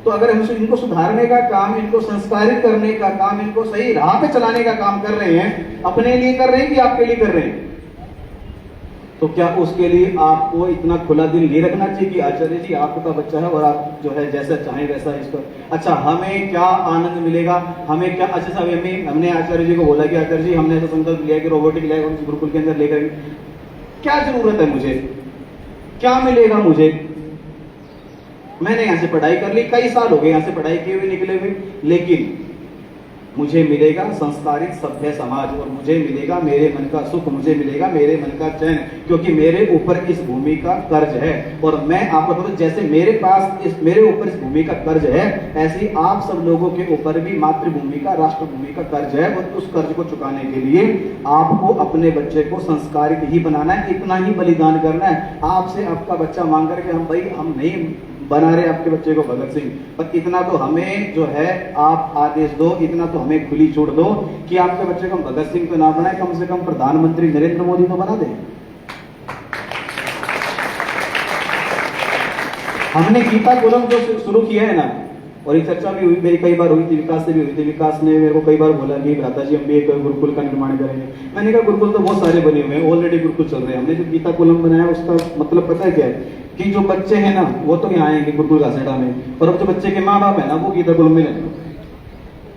तो अगर हम इनको सुधारने का काम, इनको संस्कारित करने का काम, इनको सही राह पे चलाने का काम कर रहे हैं, अपने लिए कर रहे हैं कि आपके लिए कर रहे हैं? तो क्या उसके लिए आपको इतना खुला दिल नहीं रखना चाहिए कि आचार्य जी आपका बच्चा है और आप जो है जैसा चाहें वैसा इसको। अच्छा हमें क्या आनंद मिलेगा, हमें क्या? अच्छा साहब हमने आचार्य जी को बोला कि आचार्य जी हमने ऐसा संकल्प लिया कि रोबोटिक लैब गुरुकुल के अंदर लेकर, क्या जरूरत है मुझे, क्या मिलेगा मुझे? मैंने यहां से पढ़ाई कर ली, कई साल हो गए यहां से पढ़ाई किए हुए निकले हुए, लेकिन मुझे मिलेगा संस्कारित सभ्य समाज, और मुझे मिलेगा मेरे मन का सुख, मुझे मिलेगा मेरे मन का चैन, क्योंकि मेरे ऊपर इस भूमि का कर्ज है। और मैं आपको बताऊं, जैसे मेरे पास मेरे ऊपर इस भूमि का कर्ज है, ऐसे ही आप सब लोगों के ऊपर भी मातृभूमि का, राष्ट्रभूमि का कर्ज है। और उस कर्ज को चुकाने के लिए आपको अपने बच्चे को संस्कारित ही बनाना है, इतना ही बलिदान करना है। आपसे आपका बच्चा मांग करके हम नहीं बना रहे आपके बच्चे को भगत सिंह, पर इतना तो हमें जो है आप आदेश दो, इतना तो हमें खुली छूट दो कि आपके बच्चे को हम भगत सिंह तो ना बनाए, कम से कम प्रधानमंत्री नरेंद्र मोदी तो बना दें। हमने गीता कॉलम जो शुरू किया है ना, और ये चर्चा भी हुई, मेरी कई बार हुई थी, विकास से भी हुई थी। विकास ने मेरे को कई बार बोला कि भ्राता जी हम भी एक गुरुकुल का निर्माण करेंगे। मैंने कहा गुरुकुल तो बहुत सारे बने हुए हैं, ऑलरेडी गुरुकुल चल रहे हैं। हमने जो गीता कॉलम बनाया उसका मतलब पता है क्या है, कि जो बच्चे हैं ना वो तो यहाँ आएंगे गुरुकुल कासेड़ा में, और अब जो बच्चे के माँ बाप है ना वो गीता कॉलम में रहेंगे।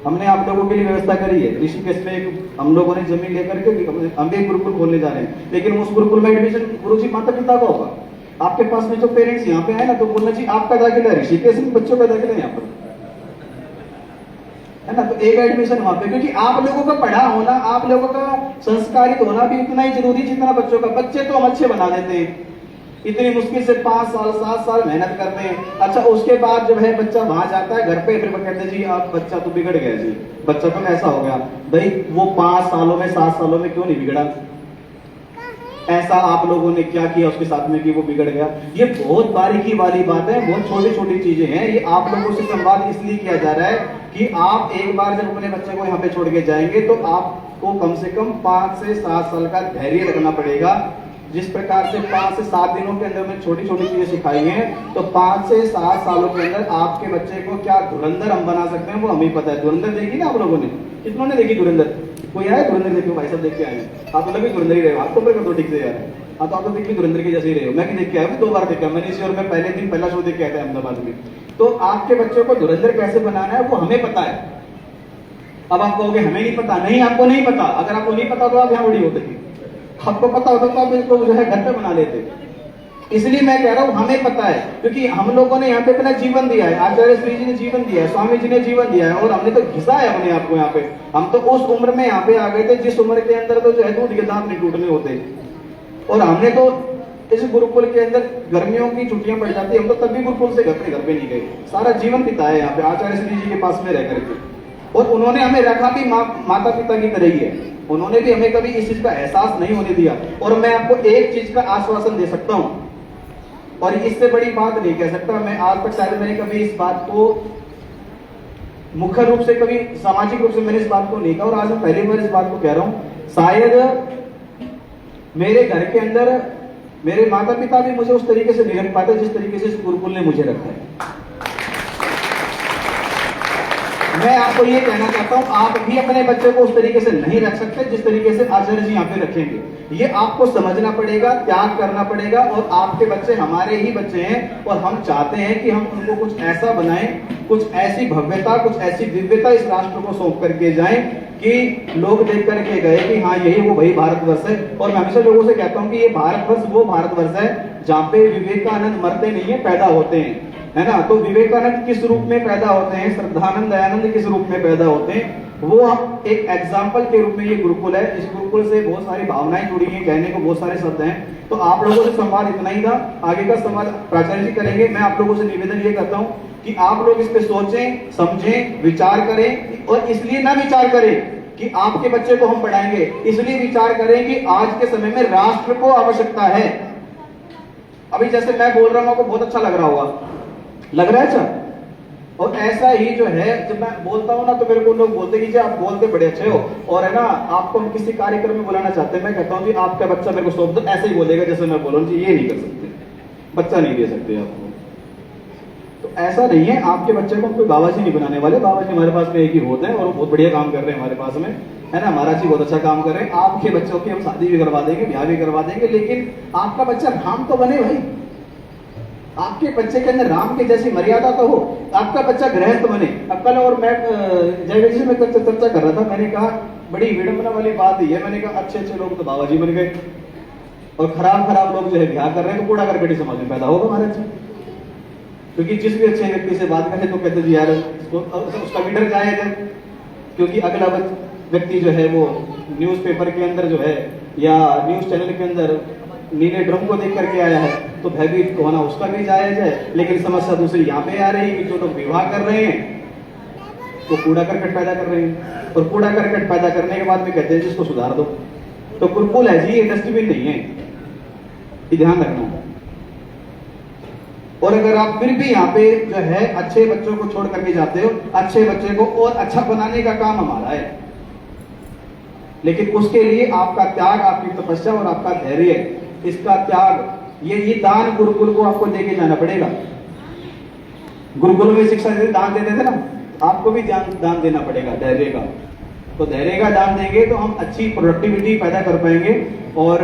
हमने आप लोगों के लिए व्यवस्था करी है, ऋषिकेश में हम लोगों ने जमीन लेकर के हम भी एक गुरुकुल खोलने जा रहे हैं, लेकिन उस गुरुकुल में एडमिशन गुरुजी माता पिता का होगा। आपके पास में जो पेरेंट्स यहाँ पे आए ना, तो बोलना जी आपका दाखिला ऋषिकेश में, बच्चों का दाखिला यहाँ पर है ना, तो एक एडमिशन वहां पे, क्योंकि आप लोगों का पढ़ा होना, आप लोगों का संस्कारित होना भी उतना ही जरूरी जितना बच्चों का। बच्चे तो हम अच्छे बना देते हैं, इतनी मुश्किल से 5 साल 7 साल मेहनत करते हैं। अच्छा उसके बाद जब है बच्चा वहां जाता है घर पे, फिर कहते हैं जी आप बच्चा तो बिगड़ गया जी, बच्चा तो ऐसा हो गया। भाई वो 5 सालों में 7 सालों में क्यों नहीं बिगड़ा? ऐसा आप लोगों ने क्या किया उसके साथ में कि वो बिगड़ गया? ये बहुत बारीकी वाली बात है, बहुत छोटी छोटी चीजें हैं। ये आप लोगों से संवाद इसलिए किया जा रहा है कि आप एक बार जब अपने बच्चे को यहाँ पे छोड़ के जाएंगे तो आपको कम से कम 5 से 7 साल का धैर्य रखना पड़ेगा। जिस प्रकार से 5 से 7 दिनों के अंदर में छोटी छोटी चीजें सिखाई हैं, तो 5 से 7 सालों के अंदर आपके बच्चे को क्या धुरंधर हम बना सकते हैं वो हमें पता है। धुरंधर देखी ना आप लोगों ने? कितनों ने देखी धुरंधर? कोई आया धुरंधर देखो? भाई सब देख के आए, आप लोग भी धुरंधर ही रहे हो, आपको पर कर दो ठीक से यार। हाँ तो आप तो देखिए धुरंधर के जैसे ही रहे हो। मैं भी देख के आया, 2 बार देखा मैंने इसी, और मैं पहले दिन पहला शो देख के आया था अहमदाबाद में। तो आपके बच्चों को धुरंधर कैसे बनाना है वो हमें पता है। अब आप कहोगे हमें नहीं पता, नहीं आपको नहीं पता। अगर आपको नहीं पता तो आप यहाँ बड़ी होते थे, आपको पता होता तो आप इसको जो है घर पे बना लेते। इसलिए मैं कह रहा हूं हमें पता है, क्योंकि हम लोगों ने यहाँ पे अपना जीवन दिया है, आचार्य श्री जी ने जीवन दिया है, स्वामी जी ने जीवन दिया है, और हमने तो घिसा है अपने आप को यहाँ पे। हम तो उस उम्र में यहाँ पे आ गए थे जिस उम्र के अंदर तो जो है दूध के दांत नहीं टूटने होते। और हमने तो इस गुरुकुल के अंदर गर्मियों की छुट्टियां पड़ जाती, हम तो तब भी गुरुकुल से घर पे नहीं गए, सारा जीवन बिताया यहाँ पे आचार्य श्री जी के पास में रह करके। और उन्होंने हमें रखा भी माता पिता की तरह ही है। उन्होंने भी हमें कभी इस चीज का एहसास नहीं होने दिया। और मैं आपको एक चीज का आश्वासन दे सकता हूं, और इससे बड़ी बात नहीं कह सकता मैं, आज तक शायद मैंने कभी इस बात को मुख्य रूप से, कभी सामाजिक रूप से मैंने इस बात को नहीं कहा, और आज मैं पहली बार इस बात को कह रहा हूं। शायद मेरे घर के अंदर मेरे माता पिता भी मुझे उस तरीके से नहीं रख पाते जिस तरीके से इस गुरुकुल ने मुझे रखा है। मैं आपको ये कहना चाहता हूं, आप भी अपने बच्चे को उस तरीके से नहीं रख सकते जिस तरीके से आचार्य जी यहाँ पे रखेंगे। ये आपको समझना पड़ेगा, त्याग करना पड़ेगा, और आपके बच्चे हमारे ही बच्चे हैं, और हम चाहते हैं कि हम उनको कुछ ऐसा बनाएं, कुछ ऐसी भव्यता, कुछ ऐसी दिव्यता इस राष्ट्र को सौंप करके जाएं कि लोग देख करके गए कि हाँ यही वो वही भारतवर्ष है। और मैं हमेशा लोगों से कहता हूं कि ये भारतवर्ष वो भारतवर्ष है जहाँ पे विवेकानंद मरते नहीं है, पैदा होते हैं, है ना। तो विवेकानंद किस रूप में पैदा होते हैं, श्रद्धानंद दयानंद किस रूप में पैदा होते हैं, वो हम एक एग्जाम्पल के रूप में ये गुरुकुल है। इस गुरुकुल से बहुत सारी भावनाएं जुड़ी हैं, कहने को बहुत सारे शब्द हैं। तो आप लोगों से संवाद इतना ही था, आगे का संवाद प्राचार्य जी करेंगे। मैं आप लोगों से निवेदन ये करता हूं कि आप लोग इस पे सोचें, समझें, विचार करें, और इसलिए ना विचार करें कि आपके बच्चे को हम पढ़ाएंगे, इसलिए विचार करें कि आज के समय में राष्ट्र को आवश्यकता है। अभी जैसे मैं बोल रहा हूं, आपको बहुत अच्छा लग रहा होगा, लग रहा है अच्छा। और ऐसा ही जो है, जब मैं बोलता हूं ना तो मेरे को लोग बोलते हैं कि जी आप बोलते बड़े अच्छे हो, और है ना आपको हम किसी कार्यक्रम में बुलाना चाहते हैं। मैं कहता हूं कि आपका बच्चा मेरे को सौंप दो, ऐसे ही बोलेगा जैसे मैं बोल रहा हूं। ये नहीं कर सकते, बच्चा नहीं दे सकते आपको। तो ऐसा नहीं है, आपके बच्चे को कोई बाबा जी नहीं बनाने वाले। बाबा जी हमारे पास में एक ही होते हैं, और वो बहुत बढ़िया काम कर रहे हैं हमारे पास में, है ना। महाराज जी बहुत अच्छा काम कर रहे हैं। आपके बच्चों की हम शादी भी करवा देंगे, ब्याह भी करवा देंगे, लेकिन आपका बच्चा राम तो बने भाई। आपके बच्चे के अंदर राम के जैसी मर्यादा तो हो, आपका बच्चा गृहस्थ बने। अब कल और मैं जयवीर जी में चर्चा कर रहा था, मैंने कहा बड़ी विडंबना वाली बात ये, मैंने कहा अच्छे अच्छे लोग तो बाबा जी बन गए, और खराब खराब लोग जो है ब्याह कर रहे हैं, तो कूड़ा करकटी समाज में पैदा होगा हमारे अच्छा। क्योंकि जिस भी अच्छे व्यक्ति से बात करें तो कहते जी यार उसका भी डर जाएगा, क्योंकि अगला व्यक्ति जो है वो न्यूज़पेपर के अंदर जो है या न्यूज चैनल के अंदर नीले ड्रम को देख करके आया है, तो भयभीत होना उसका भी जायज है। लेकिन समस्या दूसरी यहाँ पे आ रही है कि जो लोग विवाह कर रहे हैं वो कूड़ा करकट पैदा कर रहे हैं, और कूड़ा करकट पैदा करने के बाद में कहते हैं जिसको सुधार दो। तो गुरुकुल है जी, ये डस्टबिन नहीं है, ये ध्यान रखना। और अगर आप फिर भी यहाँ पे जो है अच्छे बच्चों को छोड़ करके जाते हो, अच्छे बच्चे को और अच्छा बनाने का काम हमारा है, लेकिन उसके लिए आपका त्याग, आपकी तपस्या और आपका धैर्य, इसका त्याग, ये दान गुरुकुल को आपको देके जाना पड़ेगा। गुरुकुल में शिक्षा देते दान देते थे ना, आपको भी दान देना पड़ेगा धैर्य का। तो धैर्य का दान देंगे तो हम अच्छी प्रोडक्टिविटी पैदा कर पाएंगे। और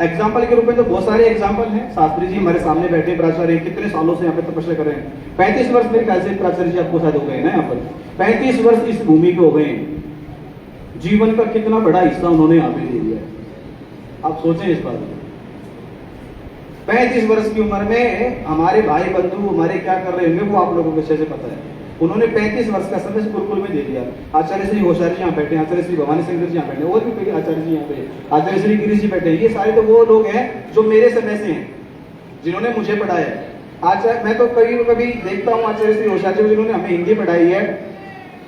एग्जाम्पल के रूप में तो बहुत सारे एग्जाम्पल हैं। शास्त्री जी हमारे सामने बैठे प्राचार्य, कितने सालों से यहाँ पे तपस्या कर रहे हैं। 35 वर्ष मेरे ख्याल से प्राचार्य जी आपको शायद हो गए ना, यहाँ पर 35 वर्ष इस भूमि पे हो गए हैं। जीवन का कितना बड़ा हिस्सा उन्होंने यहाँ पे दे दिया है, आप सोचें इस बात में। 35 वर्ष की उम्र में हमारे भाई बंधु हमारे क्या कर रहे होंगे वो आप लोगों को अच्छे से पता है। उन्होंने 35 वर्ष का समय गुरुकुल में दे दिया। आचार्य श्री होशियार जी यहाँ बैठे, आचार्य श्री भवानी सिंह जी यहाँ बैठे, और भी आचार्य जी यहाँ पे, आचार्य श्री गिरीश जी बैठे। ये सारे तो वो लोग हैं जो मेरे समय से हैं, जिन्होंने मुझे पढ़ाया। आचार्य मैं तो कभी देखता हूँ आचार्य श्री होशियार जी जिन्होंने हमें हिंदी पढ़ाई है।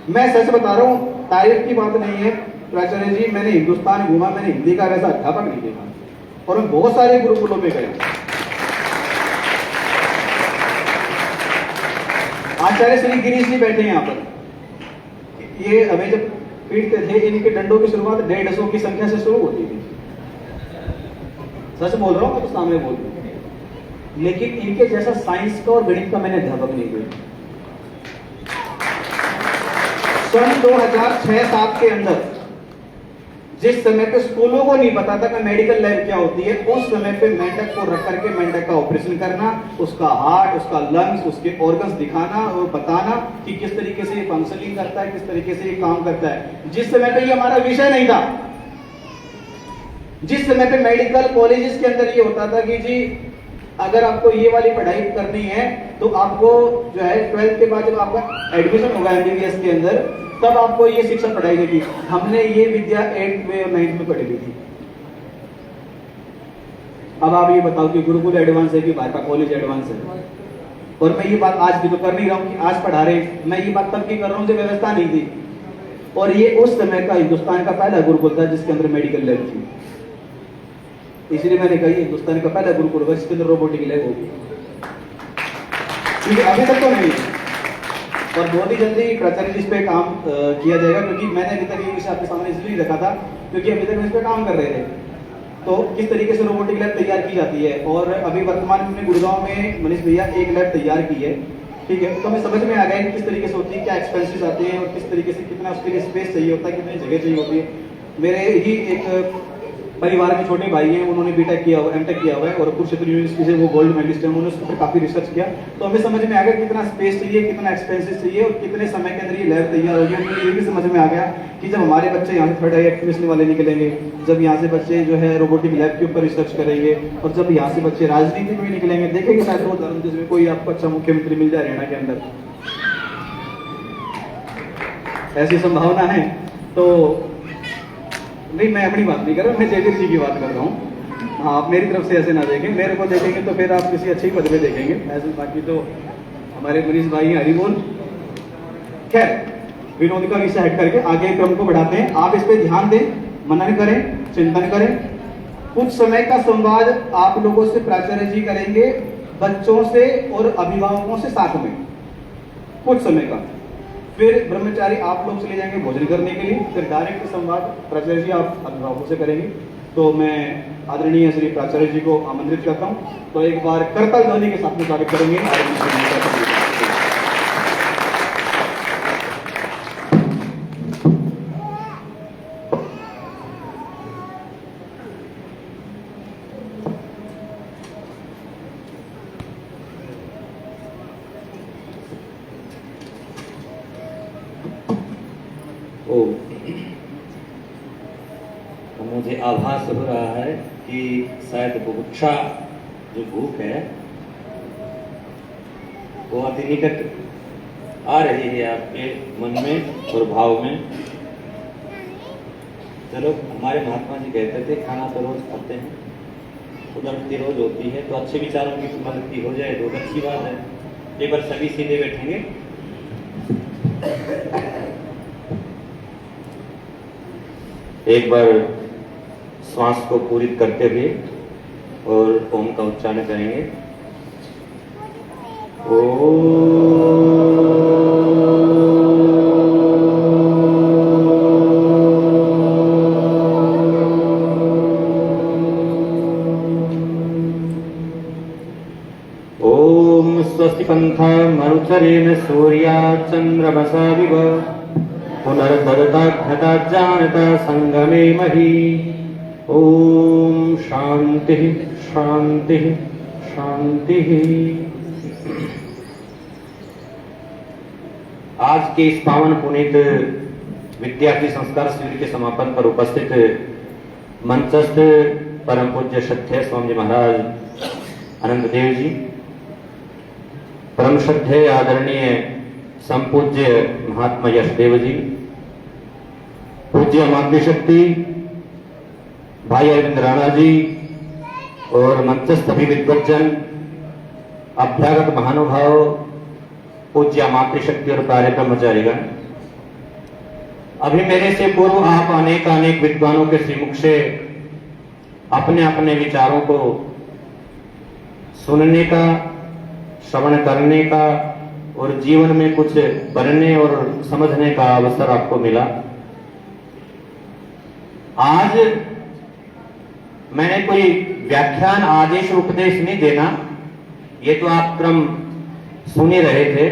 मैं सच बता रहा हूँ, तारीफ की बात नहीं है प्राचार्य जी, मैंने हिंदुस्तान घूमा, मैंने हिंदी का वैसा अध्यापक नहीं देखा, और मैं बहुत सारे गुरुकुलों में गया। आचार्य श्री गिरीश जी बैठे हैं यहाँ पर। ये हमें जब पीटते थे, इनके डंडों की शुरुआत 150 की संख्या से शुरू होती थी। सच बोल रहा हूँ, मैं तो सामने बोल रहा हूँ। लेकिन इनके जैसा साइंस का और गणित का मैंने अध्यापक नहीं देखा। सन 2006-07 के अंदर जिस समय पे स्कूलों को नहीं पता था कि मेडिकल लैब क्या होती है, उस समय पे मेंढक को रख करके मेंढक का ऑपरेशन करना, उसका हार्ट, उसका लंग्स, उसके ऑर्गन्स दिखाना और बताना कि किस तरीके से ये फंक्शनिंग करता है, किस तरीके से ये काम करता है। जिस समय पे ये हमारा विषय नहीं था, जिस समय पे मेडिकल कॉलेजेस के अंदर ये होता था कि जी अगर आपको ये वाली पढ़ाई करनी है तो आपको जो है 12th के बाद जब आपका एडमिशन होगा MBBS के अंदर, तब आपको ये शिक्षा पढ़ाई जाएगी। हमने ये विद्या 8th में और 9th में पढ़ी हुई थी। अब आप ये बताओ कि गुरुकुल एडवांस है कि बाहर का कॉलेज एडवांस है? और मैं ये बात आज भी तो कर नहीं रहा हूँ कि आज पढ़ा रहे, मैं ये बात तब की कर रहा हूँ जब व्यवस्था नहीं थी। और ये उस समय का हिंदुस्तान का पहला गुरुकुल था जिसके अंदर मेडिकल लैब थी, इसलिए मैंने कहा हिंदुस्तान का पहला गुरुकुल होगा जिसके अंदर रोबोटिक लैब होगी, क्योंकि अभी तक तो नहीं है। और बहुत ही जल्दी प्राचार्य जी इस पे काम किया जाएगा, क्योंकि मैंने अभी तक ये विषय आपके सामने इसलिए रखा था क्योंकि अभी तक हम इस पे काम कर रहे थे। तो किस तरीके से रोबोटिक लैब तैयार की जाती है, और अभी वर्तमान में गुड़गांव में मनीष भैया एक लैब तैयार की है, ठीक है। तो हमें समझ में आ गया कि किस तरीके से होती है, क्या एक्सपेंसेस आते हैं और किस तरीके से कितना उसके लिए स्पेस चाहिए होता है, कितनी जगह चाहिए होती है। मेरे ही एक परिवार में छोटे भाई हैं, उन्होंने बीटेक किया हुआ, एमटेक किया हुआ है और कुरुक्षेत्र यूनिवर्सिटी से वो गोल्ड मेडलिस्ट हैं, उन्होंने उस पर काफी रिसर्च किया। तो हमें समझ में आ गया कितना स्पेस चाहिए, कितना एक्सपेंसेस चाहिए और कितने समय के अंदर ये लैब तैयार होगी। मुझे ये भी समझ में आ गया कि जब हमारे बच्चे यहाँ से थर्ड आई एक्टिविस्ट वाले निकलेंगे, जब यहाँ से बच्चे जो है रोबोटिक लैब के ऊपर रिसर्च करेंगे, और जब यहाँ से बच्चे राजनीति में भी निकलेंगे, देखेंगे शायद वो धर्म जिसमें कोई आपको अच्छा मुख्यमंत्री मिल जाए हरियाणा के अंदर, ऐसी संभावना है। तो नहीं, मैं अपनी बात नहीं कर रहा, मैं जयवीर जी की बात कर रहा हूँ। हाँ, आप मेरी तरफ से ऐसे ना देखें, मेरे को देखेंगे तो फिर आप किसी अच्छे पद पे देखेंगे, ऐसे बाकी तो हमारे मनीष भाई हैं, हरिबोल। खैर, विनोद का विषय हट करके आगे क्रम को बढ़ाते हैं। आप इस पे ध्यान दें, मनन करें, चिंतन करें। कुछ समय का संवाद आप लोगों से प्राचार्य जी करेंगे, बच्चों से और अभिभावकों से साथ में, कुछ समय का। फिर ब्रह्मचारी आप लोग चले जाएंगे भोजन करने के लिए, फिर डायरेक्ट संवाद प्राचार्य जी आप अभिभावकों से करेंगे। तो मैं आदरणीय श्री प्राचार्य जी को आमंत्रित करता हूं, तो एक बार करताल ध्वनि के साथ में स्वागत करेंगे। तो मुझे आभास हो रहा है कि शायद बुभुक्षा जो भूख है वो अति निकट आ रही है आपके मन में और भाव में। चलो, हमारे महात्मा जी कहते थे खाना तो रोज खाते हैं, उदरती रोज होती है, तो अच्छे विचारों की मदद हो जाए तो अच्छी बात है। एक बार सभी सीधे बैठेंगे। एक बार श्वास को पूरित करते हुए और ओम का उच्चारण करेंगे। ओम स्वस्ति पंथा मरुचरेण सूर्या चंद्रमसा विव पुनर्ददता जानता संगमे मही। ओम शांति शांति शांति। आज के इस पावन पुनीत विद्यार्थी संस्कार शिविर के समापन पर उपस्थित मंचस्थ परम पूज्य श्रद्धेय स्वामी जी महाराज अनंत देव जी, परम श्रद्धेय आदरणीय संपूज्य महात्मा यशदेव जी, पूज्य मातृशक्ति भाई अरविंद राणा जी और मंचस्थ सभी विद्वज्जन, अभ्यागत महानुभाव, पूज्य मातृशक्ति और कार्य ब्रह्मचारीगण। अभी मेरे से पूर्व आप अनेक अनेक विद्वानों के श्रीमुख से अपने अपने विचारों को सुनने का, श्रवण करने का और जीवन में कुछ बनने और समझने का अवसर आपको मिला। आज मैंने कोई व्याख्यान, आदेश, उपदेश नहीं देना, ये तो आप क्रम सुन ही रहे थे।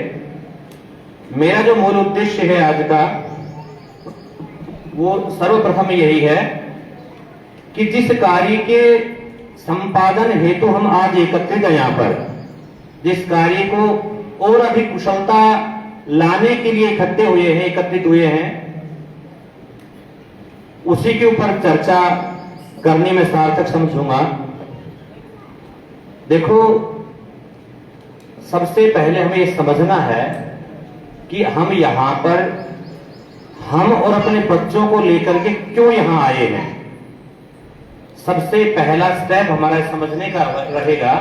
मेरा जो मूल उद्देश्य है आज का, वो सर्वप्रथम यही है कि जिस कार्य के संपादन हेतु हम आज एकत्रित हैं यहाँ पर, जिस कार्य को और अधिक कुशलता लाने के लिए इकट्ठे हुए हैं, एकत्रित हुए हैं, उसी के ऊपर चर्चा करने में सार्थक समझूंगा। देखो, सबसे पहले हमें यह समझना है कि हम यहां पर हम और अपने बच्चों को लेकर के क्यों यहां आए हैं। सबसे पहला स्टेप हमारा समझने का रहेगा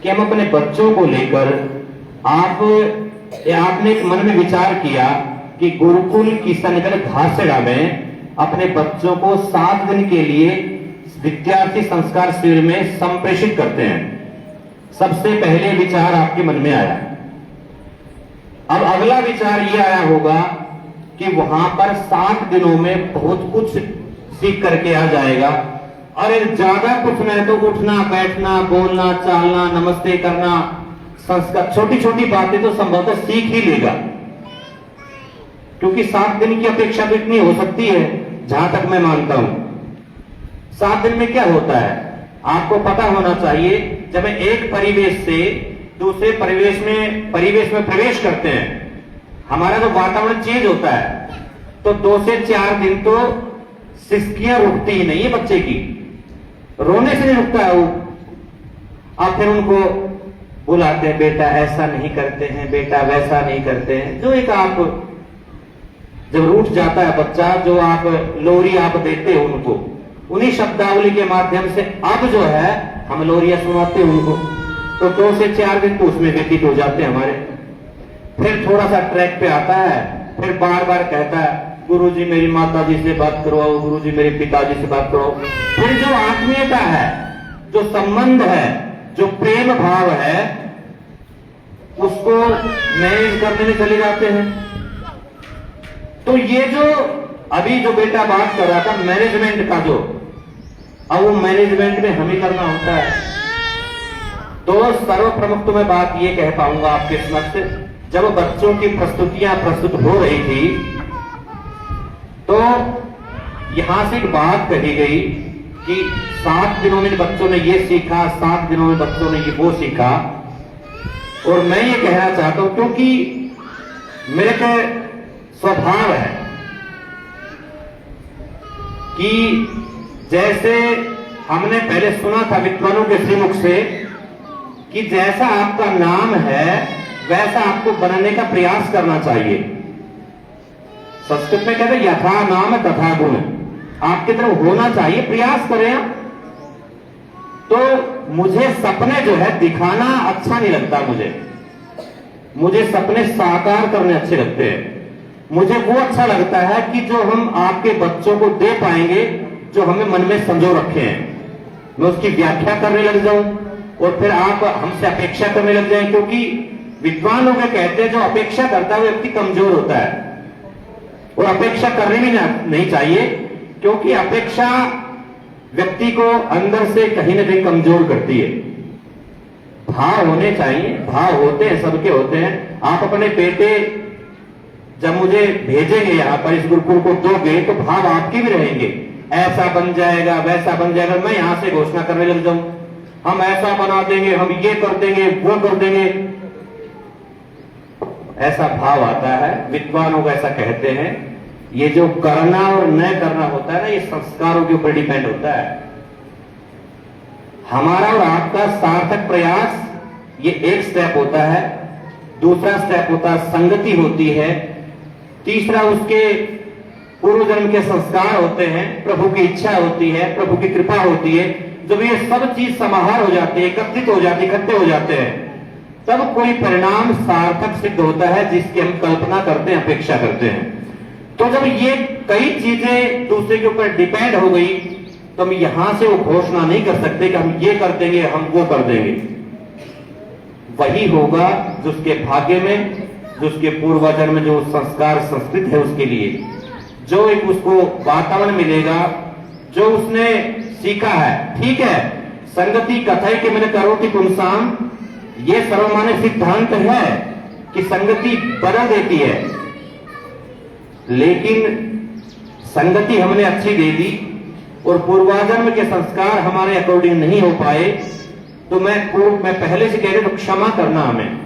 कि हम अपने बच्चों को लेकर आपने एक मन में विचार किया कि गुरुकुल किशनगढ़ घासड़ा में अपने बच्चों को 7 दिन के लिए विद्यार्थी संस्कार शिविर में संप्रेषित करते हैं। सबसे पहले विचार आपके मन में आया। अब अगला विचार यह आया होगा कि वहां पर 7 दिनों में बहुत कुछ सीख करके आ जाएगा। अरे ज्यादा कुछ नहीं तो उठना बैठना बोलना चालना नमस्ते करना संस्कार छोटी छोटी बातें तो संभवतः सीख ही लेगा, क्योंकि 7 दिन की अपेक्षा तो इतनी हो सकती है जहां तक मैं मानता हूं। 7 दिन में क्या होता है आपको पता होना चाहिए। जब एक परिवेश से दूसरे परिवेश में प्रवेश करते हैं, हमारा तो वातावरण चेंज होता है, तो 2 से 4 दिन तो सिसकियां रुकती ही नहीं है बच्चे की, रोने से नहीं रुकता है वो। आप फिर उनको बुलाते हैं, बेटा ऐसा नहीं करते हैं, बेटा वैसा नहीं करते हैं। जो एक आप जब रूठ जाता है बच्चा, जो आप लोरी आप देते हो उनको, उन्हीं शब्दावली के माध्यम से अब जो है हम लोरियां सुनाते हैं उनको, तो 2 से 4 दिन तो उसमें व्यतीत हो जाते हैं हमारे। फिर थोड़ा सा ट्रैक पे आता है, फिर बार बार कहता है गुरुजी मेरी माता जी से बात करवाओ, गुरुजी मेरे पिताजी से बात करवाओ। फिर जो आत्मीयता है, जो संबंध है, जो प्रेम भाव है, उसको मैनेज करने में चले जाते हैं। तो ये जो अभी जो बेटा बात कर रहा था मैनेजमेंट का, जो अब वो मैनेजमेंट में हमें करना होता है। तो सर्वप्रमुख तो मैं बात ये कह पाऊंगा आपके समक्ष, जब बच्चों की प्रस्तुतियां प्रस्तुत हो रही थी तो यहां से एक बात कही गई कि 7 दिनों में बच्चों ने ये सीखा, 7 दिनों में बच्चों ने ये वो सीखा। और मैं ये कहना चाहता हूं, क्योंकि मेरे का स्वभाव है कि जैसे हमने पहले सुना था विद्वानों के श्रीमुख से कि जैसा आपका नाम है वैसा आपको बनने का प्रयास करना चाहिए। संस्कृत में कहते हैं यथा नाम तथा गुण, आपकी तरफ होना चाहिए, प्रयास करें आप। तो मुझे सपने जो है दिखाना अच्छा नहीं लगता, मुझे सपने साकार करने अच्छे लगते हैं। मुझे वो अच्छा लगता है कि जो हम आपके बच्चों को दे पाएंगे, जो हमें मन में संजो रखे हैं, मैं उसकी व्याख्या करने लग जाऊं और फिर आप हमसे अपेक्षा करने लग जाएं। क्योंकि विद्वान लोग कहते हैं जो अपेक्षा करता है वो व्यक्ति कमजोर होता है, और अपेक्षा करनी भी नहीं चाहिए, क्योंकि अपेक्षा व्यक्ति को अंदर से कहीं ना कहीं कमजोर करती है। भाव होने चाहिए, भाव होते हैं, सबके होते हैं। आप अपने बेटे जब मुझे भेजेंगे यहां पर इस गुरुकुल को दोगे तो भाव आपके भी रहेंगे, ऐसा बन जाएगा वैसा बन जाएगा। मैं यहां से घोषणा करने लग जाऊं हम ऐसा बना देंगे, हम ये कर देंगे वो कर देंगे, ऐसा भाव आता है। विद्वान लोग ऐसा कहते हैं। ये जो करना और न करना होता है ना, ये संस्कारों के ऊपर डिपेंड होता है। हमारा और आपका सार्थक प्रयास ये एक स्टेप होता है। दूसरा स्टेप होता है संगति होती है। तीसरा उसके पूर्व जन्म के संस्कार होते हैं, प्रभु की इच्छा होती है, प्रभु की कृपा होती है। जब ये सब चीज समाहार हो जाती है, एकत्रित हो जाती है, इकट्ठे हो जाते हैं, तब कोई परिणाम सार्थक सिद्ध होता है जिसकी हम कल्पना करते हैं, अपेक्षा करते हैं। तो जब ये कई चीजें दूसरे के ऊपर डिपेंड हो गई तो हम यहां से वो घोषणा नहीं कर सकते कि हम ये कर देंगे, हम वो कर देंगे। वही होगा जो उसके भाग्य में, जो उसके पूर्वजन्म में जो संस्कार संस्कृत है उसके लिए, जो एक उसको वातावरण मिलेगा, जो उसने सीखा है। ठीक है, संगति कथय के मैंने करोति पुंसाम, ये सर्वमान्य सिद्धांत है कि संगति बदल देती है, लेकिन संगति हमने अच्छी दे दी और पूर्वाजन्म के संस्कार हमारे अकॉर्डिंग नहीं हो पाए, तो मैं पहले से कह रहा हूं क्षमा करना। हमें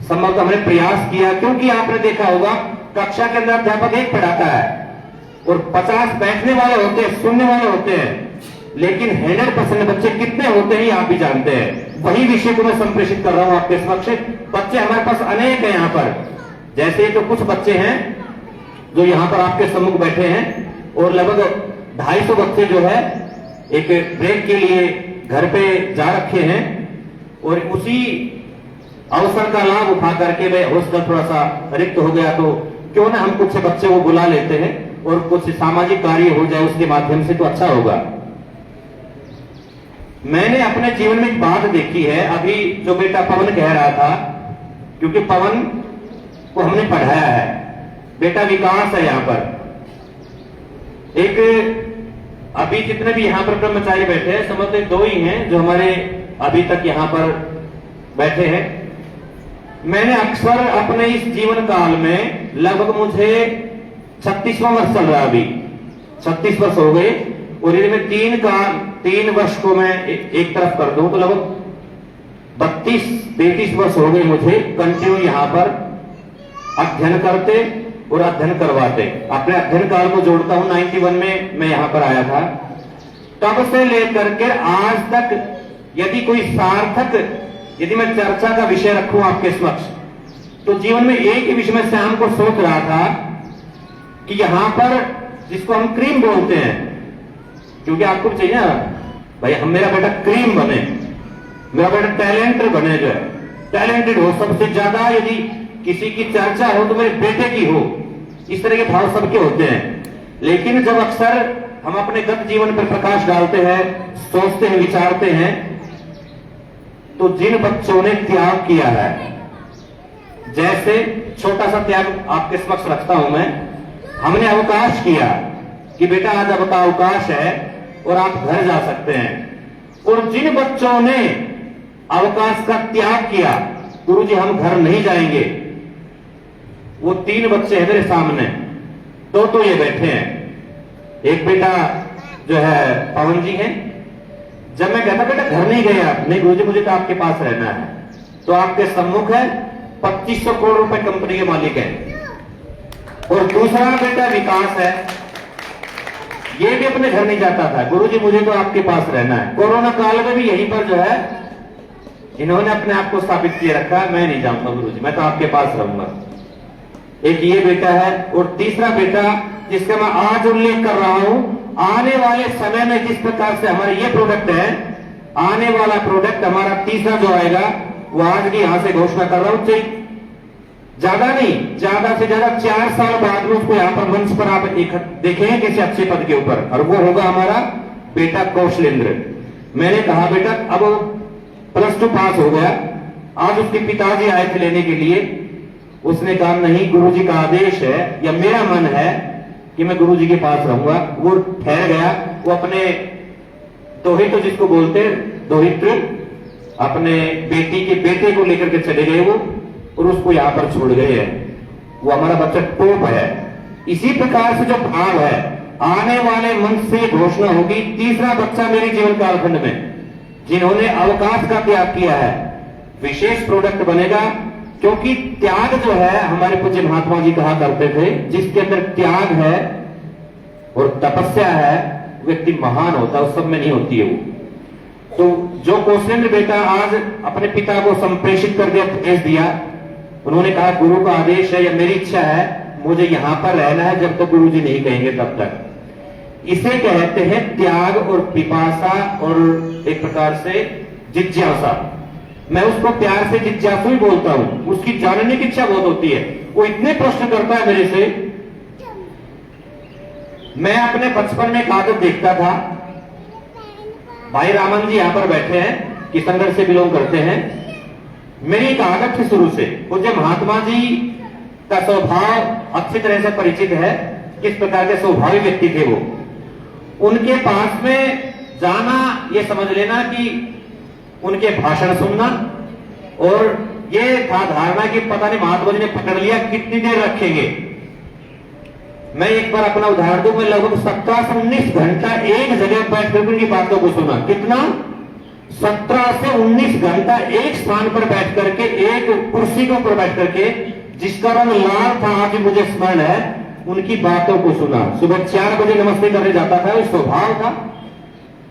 संभवतः हमने प्रयास किया, क्योंकि आपने देखा होगा कक्षा के अंदर अध्यापक एक पढ़ाता है और 50 बैठने वाले होते हैं, सुनने वाले होते हैं, लेकिन 100% बच्चे कितने होते हैं आप भी जानते हैं। वही विषय को मैं संप्रेषित कर रहा हूं आपके समक्ष। बच्चे हमारे पास अनेक हैं यहाँ पर, जैसे तो कुछ बच्चे हैं जो यहाँ पर आपके सम्मुख बैठे हैं, और लगभग 250 बच्चे जो है एक ब्रेक के लिए घर पे जा रखे हैं, और उसी अवसर का लाभ उठा करके मैं हॉस्टल थोड़ा सा रिक्त हो गया तो क्यों ना हम कुछ बच्चे को बुला लेते हैं और कुछ सामाजिक कार्य हो जाए उसके माध्यम से तो अच्छा होगा। मैंने अपने जीवन में एक बात देखी है, अभी जो बेटा पवन कह रहा था, क्योंकि पवन को हमने पढ़ाया है, बेटा विकास है यहाँ पर। एक अभी जितने भी यहाँ पर ब्रह्मचारी बैठे हैं समझते दो ही हैं जो हमारे अभी तक यहाँ पर बैठे हैं। मैंने अक्सर अपने इस जीवन काल में लगभग मुझे 36वां वर्ष चल रहा है, अभी 36 वर्ष हो गए और यदि मैं 3 वर्ष को मैं एक तरफ कर दूं तो लगभग 32-33 वर्ष हो गए मुझे कंटिन्यू यहाँ पर अध्ययन करते और अध्ययन करवाते। अपने अध्ययन काल को जोड़ता हूं, 91 में मैं यहां पर आया था, तब से लेकर के आज तक यदि कोई सार्थक, यदि मैं चर्चा का विषय रखूं आपके समक्ष, तो जीवन में एक ही विषय में शाम को सोच रहा था कि यहां पर जिसको हम क्रीम बोलते हैं, क्योंकि आपको चाहिए ना भाई हम मेरा बेटा क्रीम बने, मेरा बेटा टैलेंटेड बने, जो है टैलेंटेड हो, सबसे ज्यादा यदि किसी की चर्चा हो तो मेरे बेटे की हो, इस तरह के भाव सबके होते हैं। लेकिन जब अक्सर हम अपने गत जीवन पर प्रकाश डालते हैं, सोचते हैं, विचारते हैं, तो जिन बच्चों ने त्याग किया है, जैसे छोटा सा त्याग आपके समक्ष रखता हूं मैं, हमने अवकाश किया कि बेटा आज आपका अवकाश है और आप घर जा सकते हैं, और जिन बच्चों ने अवकाश का त्याग किया, गुरुजी हम घर नहीं जाएंगे, वो 3 बच्चे हैं मेरे सामने, तो ये बैठे हैं। एक बेटा जो है पवन जी हैं, जब मैं कहता बेटा घर नहीं गए आप, नहीं गुरुजी मुझे तो आपके पास रहना है, तो आपके सम्मुख है 2500 करोड़ रुपए कंपनी के मालिक है। और दूसरा बेटा विकास है, ये भी अपने घर नहीं जाता था, गुरुजी मुझे तो आपके पास रहना है। कोरोना काल में भी यहीं पर जो है इन्होंने अपने आप को स्थापित किए रखा, मैं नहीं जाऊंगा गुरुजी, मैं तो आपके पास रहूंगा। एक ये बेटा है, और तीसरा बेटा जिसका मैं आज उल्लेख कर रहा हूं, आने वाले समय में जिस प्रकार से हमारे ये प्रोडक्ट है, आने वाला प्रोडक्ट हमारा तीसरा जो आएगा, वो आज की यहां से घोषणा कर रहा हूं, चाहिए ज्यादा नहीं, ज्यादा से ज्यादा 4 साल बाद में उसको यहां पर मंच पर आप देखेंगे किसी अच्छे पद के ऊपर, और वो होगा हमारा बेटा कौशलेंद्र। मैंने कहा बेटा अब +2 पास हो गया, आज उसके पिताजी आए थे लेने के लिए, उसने कहा नहीं गुरुजी का आदेश है या मेरा मन है कि मैं गुरुजी के पास रहूंगा। वो ठहर गया, वो अपने दोहित्र जिसको बोलते दोहित्र, अपने बेटी के बेटे को लेकर के चले गए वो, और उसको यहां पर छोड़ गए हैं। वो हमारा बच्चा टॉप है। इसी प्रकार से जो भाव है, आने वाले मंच से घोषणा होगी, तीसरा बच्चा मेरे जीवन कालखंड में जिन्होंने अवकाश का त्याग किया है, विशेष प्रोडक्ट बनेगा। क्योंकि त्याग जो है, हमारे पूज्य महात्मा जी कहा करते थे, जिसके अंदर त्याग है और तपस्या है, व्यक्ति महान होता है, उस सब में नहीं होती है वो। तो जो कौशलेंद्र बेटा आज अपने पिता को संप्रेषित कर दिया, भेज दिया, उन्होंने कहा गुरु का आदेश है या मेरी इच्छा है, मुझे यहां पर रहना है जब तक गुरु जी नहीं कहेंगे तब तक। इसे कहते हैं त्याग और पिपासा और एक प्रकार से जिज्ञासा। मैं उसको प्यार से जिज्ञासु ही बोलता हूं, उसकी जानने की इच्छा बहुत होती है। वो इतने प्रश्न करता है मेरे से। मैं अपने बचपन में एक आदत देखता था, भाई रामन जी यहां पर बैठे हैं, किशनगढ़ से बिलोंग करते हैं। मेरी एक आदत थी शुरू से, पूज्य महात्मा जी का स्वभाव अच्छी तरह से परिचित है, किस प्रकार के स्वभावी व्यक्ति थे वो। उनके पास में जाना, ये समझ लेना कि उनके भाषण सुनना, और ये था धारणा कि पता नहीं महात्मा जी ने पकड़ लिया कितनी देर रखेंगे। मैं एक बार अपना उदाहरण दूं, मैं लगभग 17 से 19 घंटा एक जगह बैठ कर उनकी बातों को सुना। कितना? 17 से 19 घंटा एक स्थान पर बैठ करके, एक कुर्सी के ऊपर बैठ करके, जिसका रंग लाल था, आज मुझे स्मरण है, उनकी बातों को सुना। सुबह 4 बजे नमस्ते करने जाता था, वो स्वभाव था।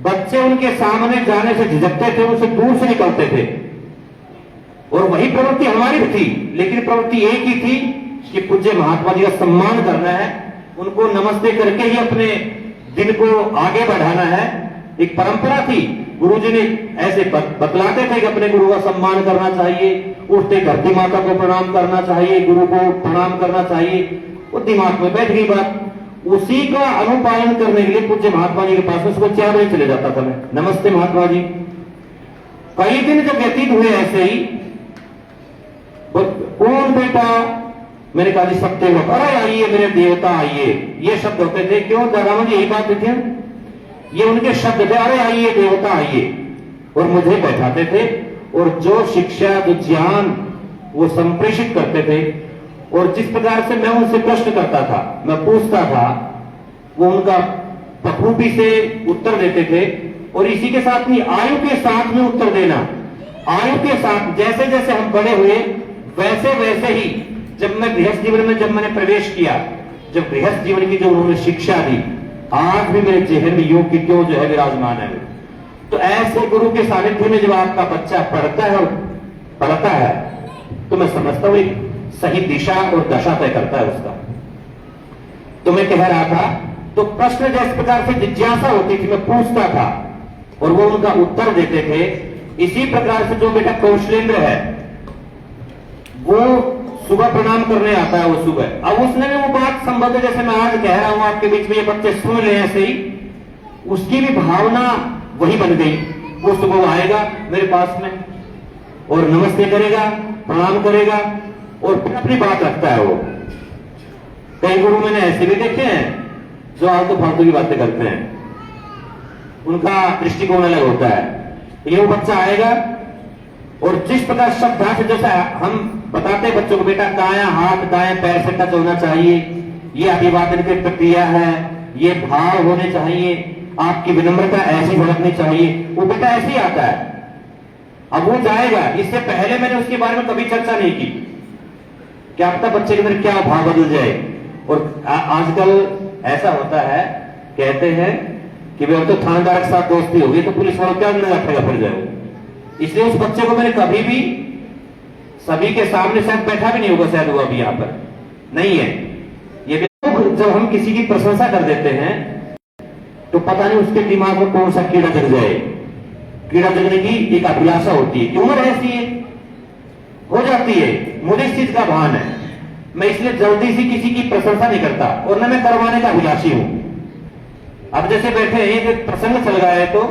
बच्चे उनके सामने जाने से झिझकते थे, उनसे दूर से निकलते थे, और वही प्रवृत्ति हमारी भी थी। लेकिन प्रवृत्ति एक ही थी कि पूज्य महात्मा जी का सम्मान करना है, उनको नमस्ते करके ही अपने दिन को आगे बढ़ाना है। एक परंपरा थी, गुरुजी ने ऐसे बतलाते थे कि अपने गुरु का सम्मान करना चाहिए, उठते धरती माता को प्रणाम करना चाहिए, गुरु को प्रणाम करना चाहिए, वो दिमाग में बैठ गई बात। उसी का अनुपालन करने के लिए पूज्य महात्मा जी के पास में सुबह 4 बजे चले जाता था मैं। नमस्ते महात्मा जी। कई दिन जब व्यतीत हुए ऐसे ही, कौन बेटा, मैंने कहा जी सत्य हो, अरे आइए मेरे देवता आइए, ये शब्द होते थे। क्यों दादा जी यही बात थे, ये उनके शब्द थे, अरे आइए देवता आइए। और मुझे बैठाते थे और जो शिक्षा जो ज्ञान वो संप्रेषित करते थे, और जिस प्रकार से मैं उनसे प्रश्न करता था, मैं पूछता था, वो उनका बखूबी से उत्तर देते थे। और इसी के साथ ही आयु के साथ में उत्तर देना, आयु के साथ जैसे जैसे हम बड़े हुए वैसे वैसे ही जब मैं गृहस्थ जीवन में जब मैंने प्रवेश किया, जब गृहस्थ जीवन की जो उन्होंने शिक्षा दी, आज भी मेरे चेहरे में योग की क्यों जो है विराजमान है। तो ऐसे गुरु के सानिध्य में जब आपका बच्चा पढ़ता है और पढ़ता है, तो मैं समझता हूं एक सही दिशा और दशा तय करता है उसका। तो मैं कह रहा था, तो प्रश्न जिस प्रकार से जिज्ञासा होती थी, मैं पूछता था और वो उनका उत्तर देते थे। इसी प्रकार से जो बेटा कौशलेंद्र है, वो सुबह प्रणाम करने आता है, वो सुबह, अब उसने भी वो बात संबंध जैसे मैं आज कह रहा हूं आपके बीच में, ये बच्चे सुन ले ऐसे ही, उसकी भी भावना वही बन गई। वो सुबह आएगा मेरे पास में और नमस्ते करेगा, प्रणाम करेगा और फिर अपनी बात रखता है। वो कई गुरु मैंने ऐसे भी देखे हैं जो आलतू फालतू की बातें करते हैं, उनका दृष्टिकोण अलग होता है। ये वो बच्चा आएगा और जिस प्रकार शब्द जैसा हम बताते हैं बच्चों को, बेटा दायां हाथ दाएं पैर से टच होना चाहिए, ये अभिवादन की प्रक्रिया है, ये भाव होने चाहिए, आपकी विनम्रता ऐसी झलकनी चाहिए, वो बेटा ऐसे ही आता है। अब वो जाएगा, इससे पहले मैंने उसके बारे में कभी चर्चा नहीं की, क्या पता बच्चे के अंदर क्या भाव बदल जाए। और आजकल ऐसा होता है, कहते हैं कि वे तो थानेदार के साथ दोस्ती होगी तो पुलिस वालों क्या रखेगा फिर जाए। इसलिए उस बच्चे को मैंने कभी भी सभी के सामने शायद बैठा भी नहीं होगा, शायद वो अभी यहां पर नहीं है। ये जब हम किसी की प्रशंसा कर देते हैं तो पता नहीं उसके दिमाग में कौन सा कीड़ा जग जाए। कीड़ा जगने की एक अभिलाषा होती है, उम्र ऐसी है, हो जाती है। मुझे इस चीज का भान है, मैं इसलिए जल्दी से किसी की प्रशंसा नहीं करता और न मैं करवाने का अभिलाषी हूं। अब जैसे बैठे हैं, एक प्रसंग चल रहा है तो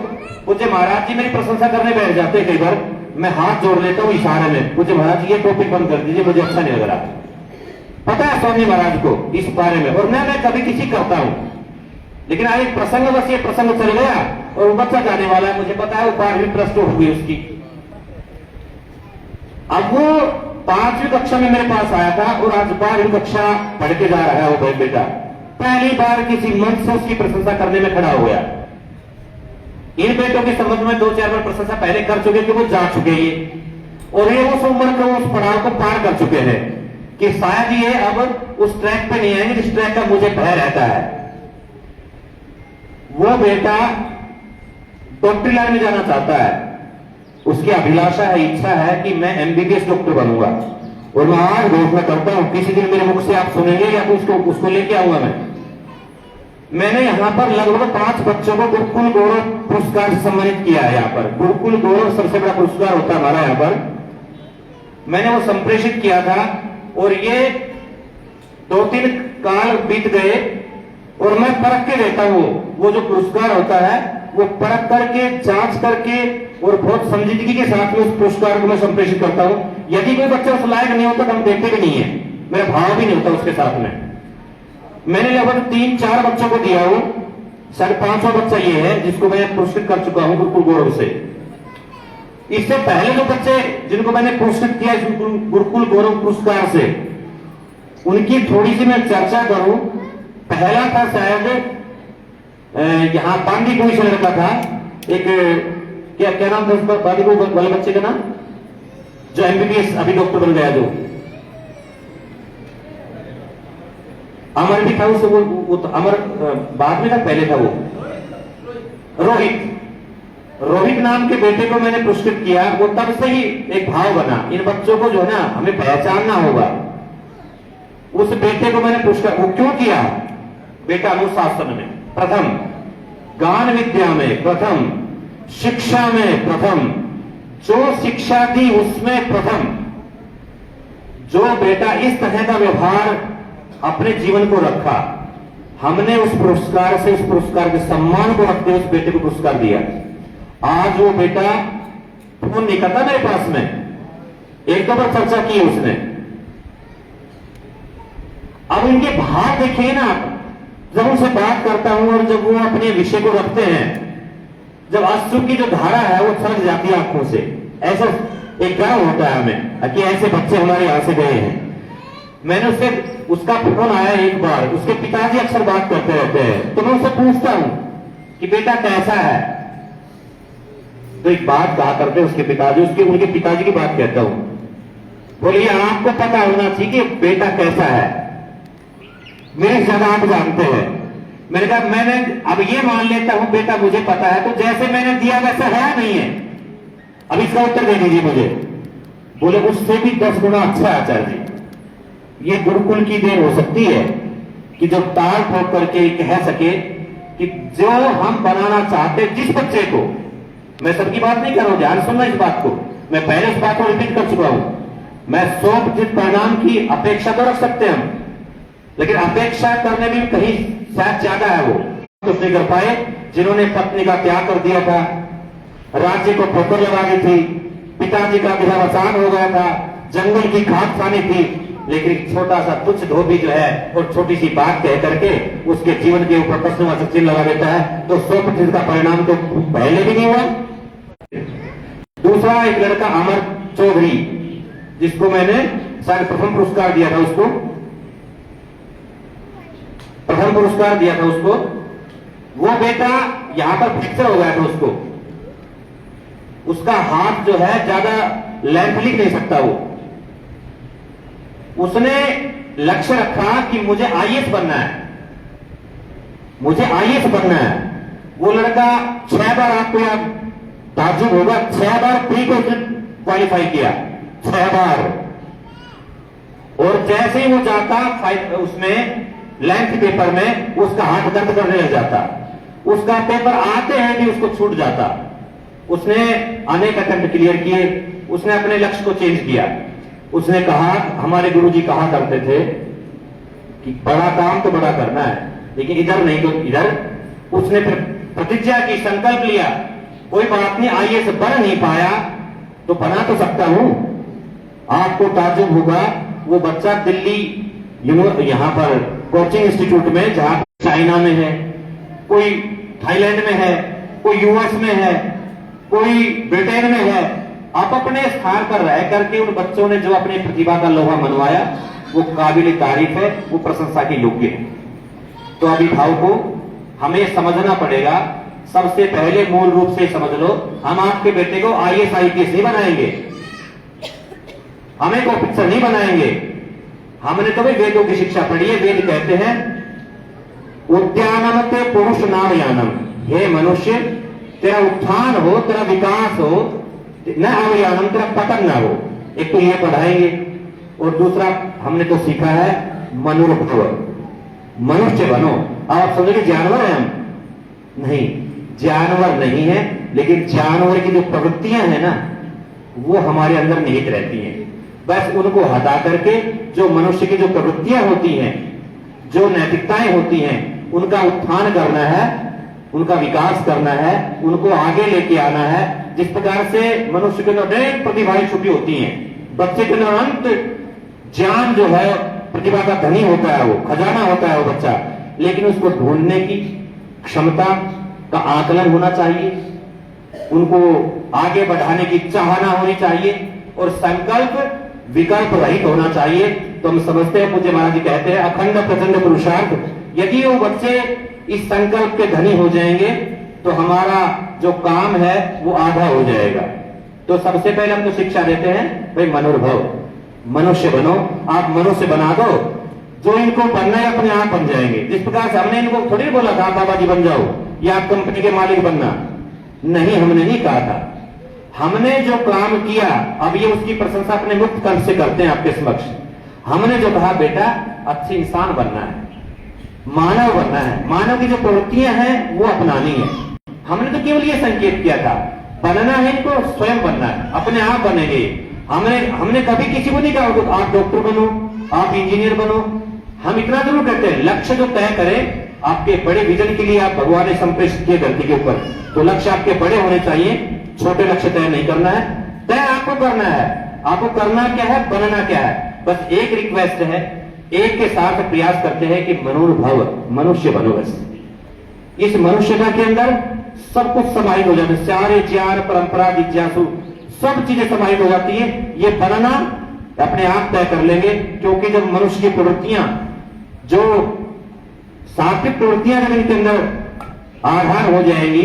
पूज्य महाराज जी मेरी प्रशंसा करने बैठ जाते हैं। कई बार मैं हाथ जोड़ लेता हूं इशारे में, पूज्य महाराज जी ये टॉपिक बंद कर दीजिए, मुझे अच्छा नहीं लग रहा। पता है स्वामी महाराज को इस बारे में, और मैं कभी किसी करता हूं, लेकिन आज एक प्रसंग बस ये प्रसंग चल गया और वो बच्चा जाने वाला है, मुझे पता है वो 12वीं प्लस 2 हो गई उसकी। अब वो 5वीं कक्षा में मेरे पास आया था और आज 12वीं कक्षा पढ़ के जा रहा है वो बेटा। पहली बार किसी मंच से उसकी प्रशंसा करने में खड़ा हो गया। इन बेटों के संबंध में 2-4 बार प्रशंसा पहले कर चुके कि वो जा चुके ये, और ये उस उम्र को उस पड़ाव को पार कर चुके हैं कि शायद ये अब उस ट्रैक पे नहीं आएंगे जिस ट्रैक का मुझे भय रहता है। वो बेटा डॉक्टरी लाइन में जाना चाहता है, उसकी अभिलाषा है, इच्छा है कि मैं एमबीबीएस डॉक्टर बनूंगा। और मैं आज घोषणा करता हूं, किसी दिन मेरे मुख से आप सुनेंगे या तो उसको लेके आऊंगा मैंने यहां पर लगभग 5 बच्चों को गुरुकुल गौरव पुरस्कार से सम्मानित किया है। यहाँ पर गुरुकुल गौरव सबसे बड़ा पुरस्कार होता है हमारा, यहाँ पर मैंने वो संप्रेषित किया था। और ये 2-3 काल बीत गए और मैं परख के देता हूं, वो जो पुरस्कार होता है वो परख करके, जांच करके और बहुत संजीदगी के साथ में उस पुरस्कार को मैं संप्रेषित करता हूं। यदि कोई बच्चा उस लायक नहीं होता तो हम देखते भी नहीं है, मेरा भाव भी नहीं होता उसके साथ में। मैंने लगभग 3-4 बच्चों को दिया हूं, 5वां बच्चा ये है जिसको मैं पुरस्कृत कर चुका हूं गुरुकुल गौरव से। इससे पहले जो बच्चे जिनको मैंने पुरस्कृत किया गुरुकुल गौरव पुरस्कार से, उनकी थोड़ी सी मैं चर्चा करूं। पहला था शायद यहां बांदीकुई से लड़का था, एक क्या नाम था उसका, बांदीकुई वाले बच्चे का नाम, जो एमबीबीएस अभी डॉक्टर बन गया, जो अमर भी था उससे, वो तो अमर बाद में था, पहले था वो रोहित नाम के बेटे को मैंने पुरस्कृत किया। वो तब से ही एक भाव बना, इन बच्चों को जो है ना हमें पहचानना होगा। उस बेटे को मैंने पुरस्कार वो क्यों किया, बेटा अनुशासन में प्रथम, गान विद्या में प्रथम, शिक्षा में प्रथम, जो शिक्षा दी उसमें प्रथम, जो बेटा इस तरह का व्यवहार अपने जीवन को रखा, हमने उस पुरस्कार से, उस पुरस्कार के सम्मान को रखते हुए उस बेटे को पुरस्कार दिया। आज वो बेटा फोन नहीं करता मेरे पास में, एक दो बार चर्चा की उसने। अब इनके भाव देखिए ना, जब उनसे बात करता हूं और जब वो अपने विषय को रखते हैं, जब अश्रु की जो धारा है वो छलक जाती है आंखों से। ऐसा एक गर्व होता है हमें कि ऐसे बच्चे हमारे यहां से गए हैं। मैंने उसका फोन आया एक बार, उसके पिताजी अक्सर बात करते रहते हैं, तो मैं उससे पूछता हूं कि बेटा कैसा है, तो एक बात कहा करते उसके पिताजी, उनके पिताजी की बात कहता हूं, बोलिए आपको पता होना चाहिए कि बेटा कैसा है, मेरे ज्यादा आप जानते हैं। मैंने कहा मैंने अब ये मान लेता हूं बेटा मुझे पता है, तो जैसे मैंने दिया वैसा है नहीं है, अब इसका उत्तर दे दीजिए मुझे। बोले उससे भी 10 गुना अच्छा है आचार्य जी। ये गुरुकुल की देन हो सकती है कि जब ताल ठोक करके कह सके कि जो हम बनाना चाहते जिस बच्चे को, मैं सबकी बात नहीं कर रहा हूं, ध्यान सुनना इस बात को, मैं पहले इस बात को रिपीट कर चुका हूं। मैं 100% परिणाम की अपेक्षा तो रख सकते हैं हम, लेकिन अपेक्षा करने में कहीं शायद ज्यादा है वो कुछ नहीं कर पाए। जिन्होंने पत्नी का त्याग कर दिया था, राज्य को ठोकर लगा दी थी, पिताजी का देहावसान हो गया था, जंगल की खाद खानी थी, लेकिन छोटा सा तुच्छ धोबी जो है और छोटी सी बात कह करके उसके जीवन के ऊपर प्रश्नवाचक चिन्ह लगा देता है, तो 100% का परिणाम तो पहले भी नहीं हुआ। दूसरा एक लड़का अमर चौधरी, जिसको मैंने शायद प्रथम पुरस्कार दिया था, उसको प्रथम पुरस्कार दिया था उसको। वो बेटा यहां पर फ्रैक्चर हो गया था उसको, उसका हाथ जो है ज्यादा लेंथ लिख नहीं सकता वो। उसने लक्ष्य रखा कि मुझे आईएएस बनना है, मुझे आईएएस बनना है। वो लड़का 6 बार, आपको याद ताज्जुब होगा, 6 बार प्री को क्वालिफाई किया, 6 बार। और जैसे ही वो जाता उसमें लेंथ पेपर में, उसका हाथ दर्द करने लग जाता, उसका पेपर आते हैं भी उसको छूट जाता। उसने अनेक अटेम्प्ट क्लियर किए, उसने अपने लक्ष्य को चेंज किया। उसने कहा, हमारे गुरुजी कहा करते थे कि बड़ा काम तो बड़ा करना है, लेकिन इधर नहीं तो इधर। उसने फिर प्रतिज्ञा की, संकल्प लिया, कोई बात नहीं, आईएएस बन नहीं पाया तो बना तो सकता हूं। आपको ताज्जुब होगा, वो बच्चा दिल्ली यहां पर कोचिंग इंस्टीट्यूट में, जहां चाइना में है, कोई थाईलैंड में है, कोई यूएस में है, कोई ब्रिटेन में है, आप अपने स्थान पर रह करके उन बच्चों ने जो अपनी प्रतिभा का लोहा मनवाया, वो काबिल तारीफ है, वो प्रशंसा के योग्य है। तो अभिभावकों हमें समझना पड़ेगा, सबसे पहले मूल रूप से समझ लो, हम आपके बेटे को आईएएस आईपीएस नहीं बनाएंगे, हमें को ऑफिसर नहीं बनाएंगे। हमने तो भी वेदों की शिक्षा पढ़ी है। वेद कहते हैं उद्यानम ते पुरुष नावयानम, हे मनुष्य तेरा उत्थान हो, तेरा विकास हो, न अवयानम तेरा पतन ना हो। एक तो ये पढ़ाएंगे, और दूसरा हमने तो सीखा है मनुर्भव, मनुष्य बनो। आप समझोगे जानवर है हम? नहीं, जानवर नहीं है, लेकिन जानवर की जो प्रवृत्तियां हैं ना, वो हमारे अंदर निहित रहती हैं। बस उनको हटा करके जो मनुष्य की जो प्रवृत्तियां होती हैं, जो नैतिकताएं होती हैं, उनका उत्थान करना है, उनका विकास करना है, उनको आगे लेके आना है। जिस प्रकार से मनुष्य के अंदर अनेक प्रतिभाएं छुपी होती हैं, बच्चे के अंदर अनंत ज्ञान जो है, प्रतिभा का धनी होता है, वो खजाना होता है वो बच्चा, लेकिन उसको ढूंढने की क्षमता का आकलन होना चाहिए, उनको आगे बढ़ाने की चाहना होनी चाहिए, और संकल्प विकल्प रहित होना चाहिए। तो हम समझते हैं, पूज्य महाराज जी कहते हैं, अखंड प्रचंड पुरुषार्थ, यदि वो बच्चे इस संकल्प के धनी हो जाएंगे तो हमारा जो काम है वो आधा हो जाएगा। तो सबसे पहले हम तो शिक्षा देते हैं, भाई मनोर्भव, मनुष्य बनो। आप मनुष्य बना दो, जो इनको बनना है अपने आप बन जाएंगे। जिस प्रकार से हमने इनको थोड़ी बोला था बाबा जी बन जाओ या आप कंपनी के मालिक बनना, नहीं, हमने नहीं कहा था। हमने जो काम किया, अब ये उसकी प्रशंसा अपने मुक्त कंठ से करते हैं आपके समक्ष। हमने जो कहा, बेटा अच्छे इंसान बनना है, मानव बनना है, मानव की जो प्रवृत्तियां हैं वो अपनानी है। हमने तो केवल ये संकेत किया था, बनना है इनको, स्वयं बनना है, अपने आप बनेंगे। हमने कभी किसी को नहीं कहा कि आप डॉक्टर बनो, आप इंजीनियर बनो। हम इतना जरूर कहते हैं, लक्ष्य जो तय करें, आपके बड़े विजन के लिए आप भगवान ने संप्रेषित किए धरती के ऊपर, तो लक्ष्य आपके बड़े होने चाहिए, छोटे लक्ष्य तय नहीं करना है। तय आपको करना है, आपको करना क्या है, बनना क्या है। बस एक रिक्वेस्ट है, एक के साथ प्रयास करते हैं कि मनोभव मनुष्य बनो। बस इस मनुष्यता के अंदर सब कुछ समाहित हो जाता है, सारे ज्ञान परंपरा जिज्ञासु सब चीजें समाहित हो जाती है। ये बनना अपने आप तय कर लेंगे, क्योंकि जब मनुष्य की प्रवृत्तियां, जो सात्विक प्रवृत्तियां जब इनके अंदर आधार हो जाएंगी,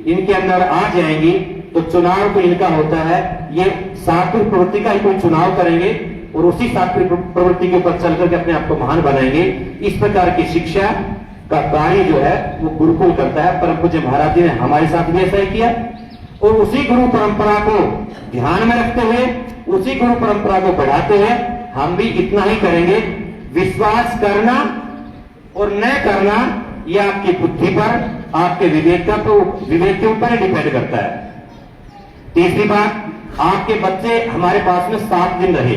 इनके अंदर आ जाएंगी, तो चुनाव तो इनका होता है। ये सात्विक प्रवृत्ति का ही कोई चुनाव करेंगे और उसी सात्विक प्रवृत्ति के ऊपर चल करके अपने आप को महान बनाएंगे। इस प्रकार की शिक्षा का कार्य जो है वो गुरुकुल करता है। परम पूज्य महाराज जी ने हमारे साथ भी ऐसा ही किया, और उसी गुरु परंपरा को ध्यान में रखते हुए, उसी गुरु परंपरा को बढ़ाते हुए हम भी इतना ही करेंगे। विश्वास करना और न करना ये आपकी बुद्धि पर, आपके विवेक के ऊपर ही डिपेंड करता है। तीसरी बात, आपके बच्चे हमारे पास में 7 दिन रहे,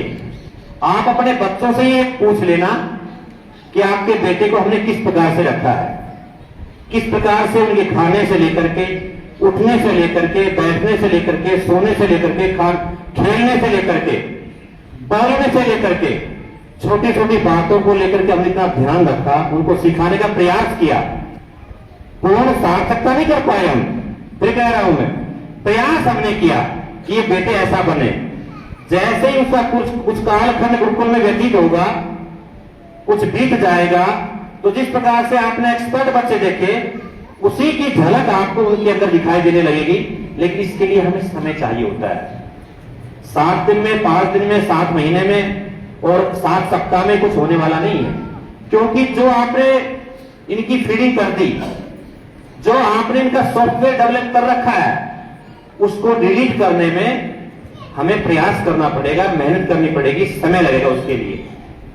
आप अपने बच्चों से ये पूछ लेना कि आपके बेटे को हमने किस प्रकार से रखा है, किस प्रकार से उनके खाने से लेकर के, उठने से लेकर के, बैठने से लेकर के, सोने से लेकर के, खेलने से लेकर के, बोलने से लेकर के, छोटी छोटी बातों को लेकर के हमने इतना ध्यान रखा, उनको सिखाने का प्रयास किया। पूर्ण सार्थकता नहीं कर पाए हम, फिर कह रहा हूं मैं, प्रयास हमने किया कि ये बेटे ऐसा बने। जैसे ही उसका कुछ कालखंड गुरुकुल में व्यतीत होगा, कुछ बीत जाएगा, तो जिस प्रकार से आपने एक्सपर्ट बच्चे देखे, उसी की झलक आपको उनके अंदर दिखाई देने लगेगी। लेकिन इसके लिए हमें समय चाहिए होता है। 7 दिन में, 5 दिन में, 7 महीने में और 7 सप्ताह में कुछ होने वाला नहीं है। क्योंकि जो आपने इनकी फीडिंग कर दी, जो आपने इनका सॉफ्टवेयर डेवलप कर रखा है, उसको डिलीट करने में हमें प्रयास करना पड़ेगा, मेहनत करनी पड़ेगी, समय लगेगा उसके लिए।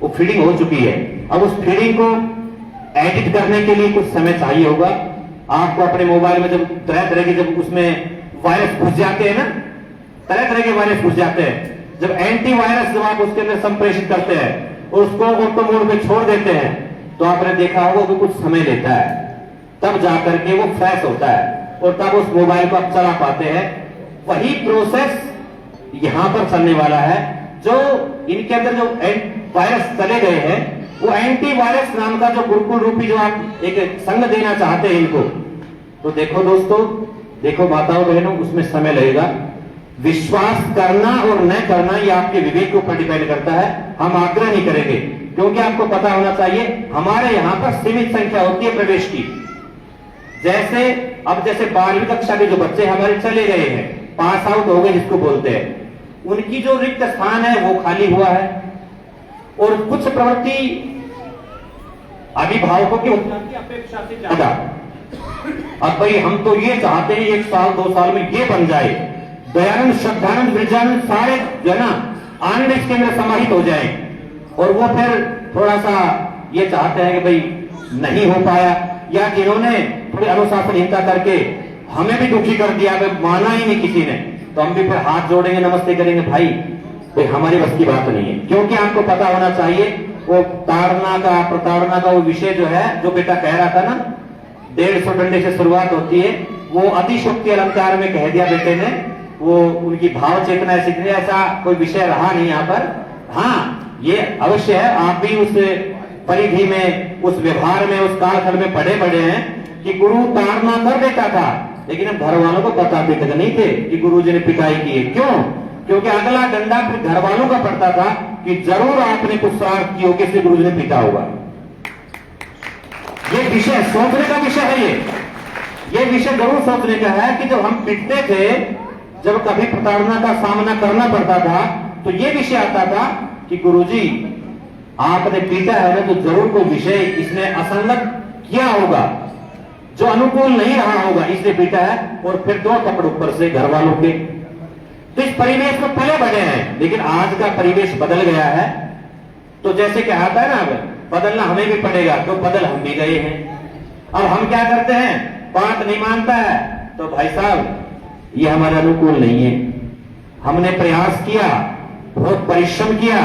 वो फीडिंग हो चुकी है, अब उस फीडिंग को एडिट करने के लिए कुछ समय चाहिए होगा। आपको अपने मोबाइल में जब तरह तरह के, जब उसमें वायरस घुस जाते हैं ना, तरह तरह के वायरस घुस जाते हैं, जब एंटीवायरस जब आप उसके अंदर संप्रेषित करते हैं और उसको ऑटो मोड पे छोड़ देते हैं, तो आपने देखा होगा वो कुछ समय लेता है, तब जाकर के वो फ्रेश होता है और तब उस मोबाइल को आप चला पाते हैं। वही प्रोसेस यहां पर चलने वाला है। जो इनके अंदर जो वायरस चले गए हैं, वो एंटीवायरस नाम का जो गुरुकुल रूपी जो आप एक संग देना चाहते हैं इनको, तो देखो दोस्तों, देखो माताओं बहनों, उसमें समय लगेगा। विश्वास करना और न करना ये आपके विवेक के ऊपर डिपेंड करता है। हम आग्रह नहीं करेंगे, क्योंकि आपको पता होना चाहिए हमारे यहां पर सीमित संख्या होती है प्रवेश की। जैसे अब जैसे 12वीं कक्षा के जो बच्चे हमारे चले गए हैं, पास आउट हो गए जिसको बोलते हैं, उनकी जो रिक्त स्थान है वो खाली हुआ है। और कुछ प्रवृत्ति अभिभावकों की अपेक्षा से ज्यादा, अब भाई हम तो ये चाहते हैं 1 साल 2 साल में ये बन जाए, दयानंद श्रद्धानंद विरजानंद सारे जो ना आनंद इसके अंदर समाहित हो जाए, और वो फिर थोड़ा सा ये चाहते हैं कि भाई नहीं हो पाया, या जिन्होंने थोड़ी अनुशासनहीनता करके हमें भी दुखी कर दिया, माना ही नहीं किसी ने, तो हम भी फिर हाथ जोड़ेंगे, नमस्ते करेंगे, भाई हमारी बस की बात नहीं है। क्योंकि आपको पता होना चाहिए वो ताड़ना का, प्रताड़ना का वो विषय जो है, जो बेटा कह रहा था ना, 150 डंडे से शुरुआत होती है, वो अतिशोक्ति अलंकार में कह दिया बेटे ने, वो उनकी भाव चेतना ऐसी, ऐसा कोई विषय रहा नहीं यहाँ पर। हाँ, ये अवश्य है, आप भी उस परिधि में, उस व्यवहार में, उस कालखंड में पढ़े बड़े हैं कि गुरु ताड़ना कर देता था, लेकिन अब घर वालों को बताते तक नहीं थे कि गुरुजी ने पिटाई की है। क्यों? क्योंकि अगला डंडा फिर घर वालों का पड़ता था कि जरूर आपने कुछ शरारत की होगी, इसलिए गुरुजी ने पीटा होगा। ये विषय सोचने का विषय है, ये विषय जरूर सोचने का है कि जब हम पिटते थे, जब कभी प्रताड़ना का सामना करना पड़ता था, तो ये विषय आता था कि गुरुजी आपने पीटा है ना, तो जरूर कोई विषय इसने असंगत किया होगा, जो अनुकूल नहीं रहा होगा, इसलिए पीटा है। और फिर 2 थप्पड़ ऊपर से घर वालों के। तो इस परिवेश में पले बढ़े हैं, लेकिन आज का परिवेश बदल गया है। तो जैसे कहा था ना, बदलना हमें भी पड़ेगा, तो बदल हम भी गए हैं। अब हम क्या करते हैं, बात नहीं मानता है तो भाई साहब ये हमारे अनुकूल नहीं है। हमने प्रयास किया, बहुत परिश्रम किया,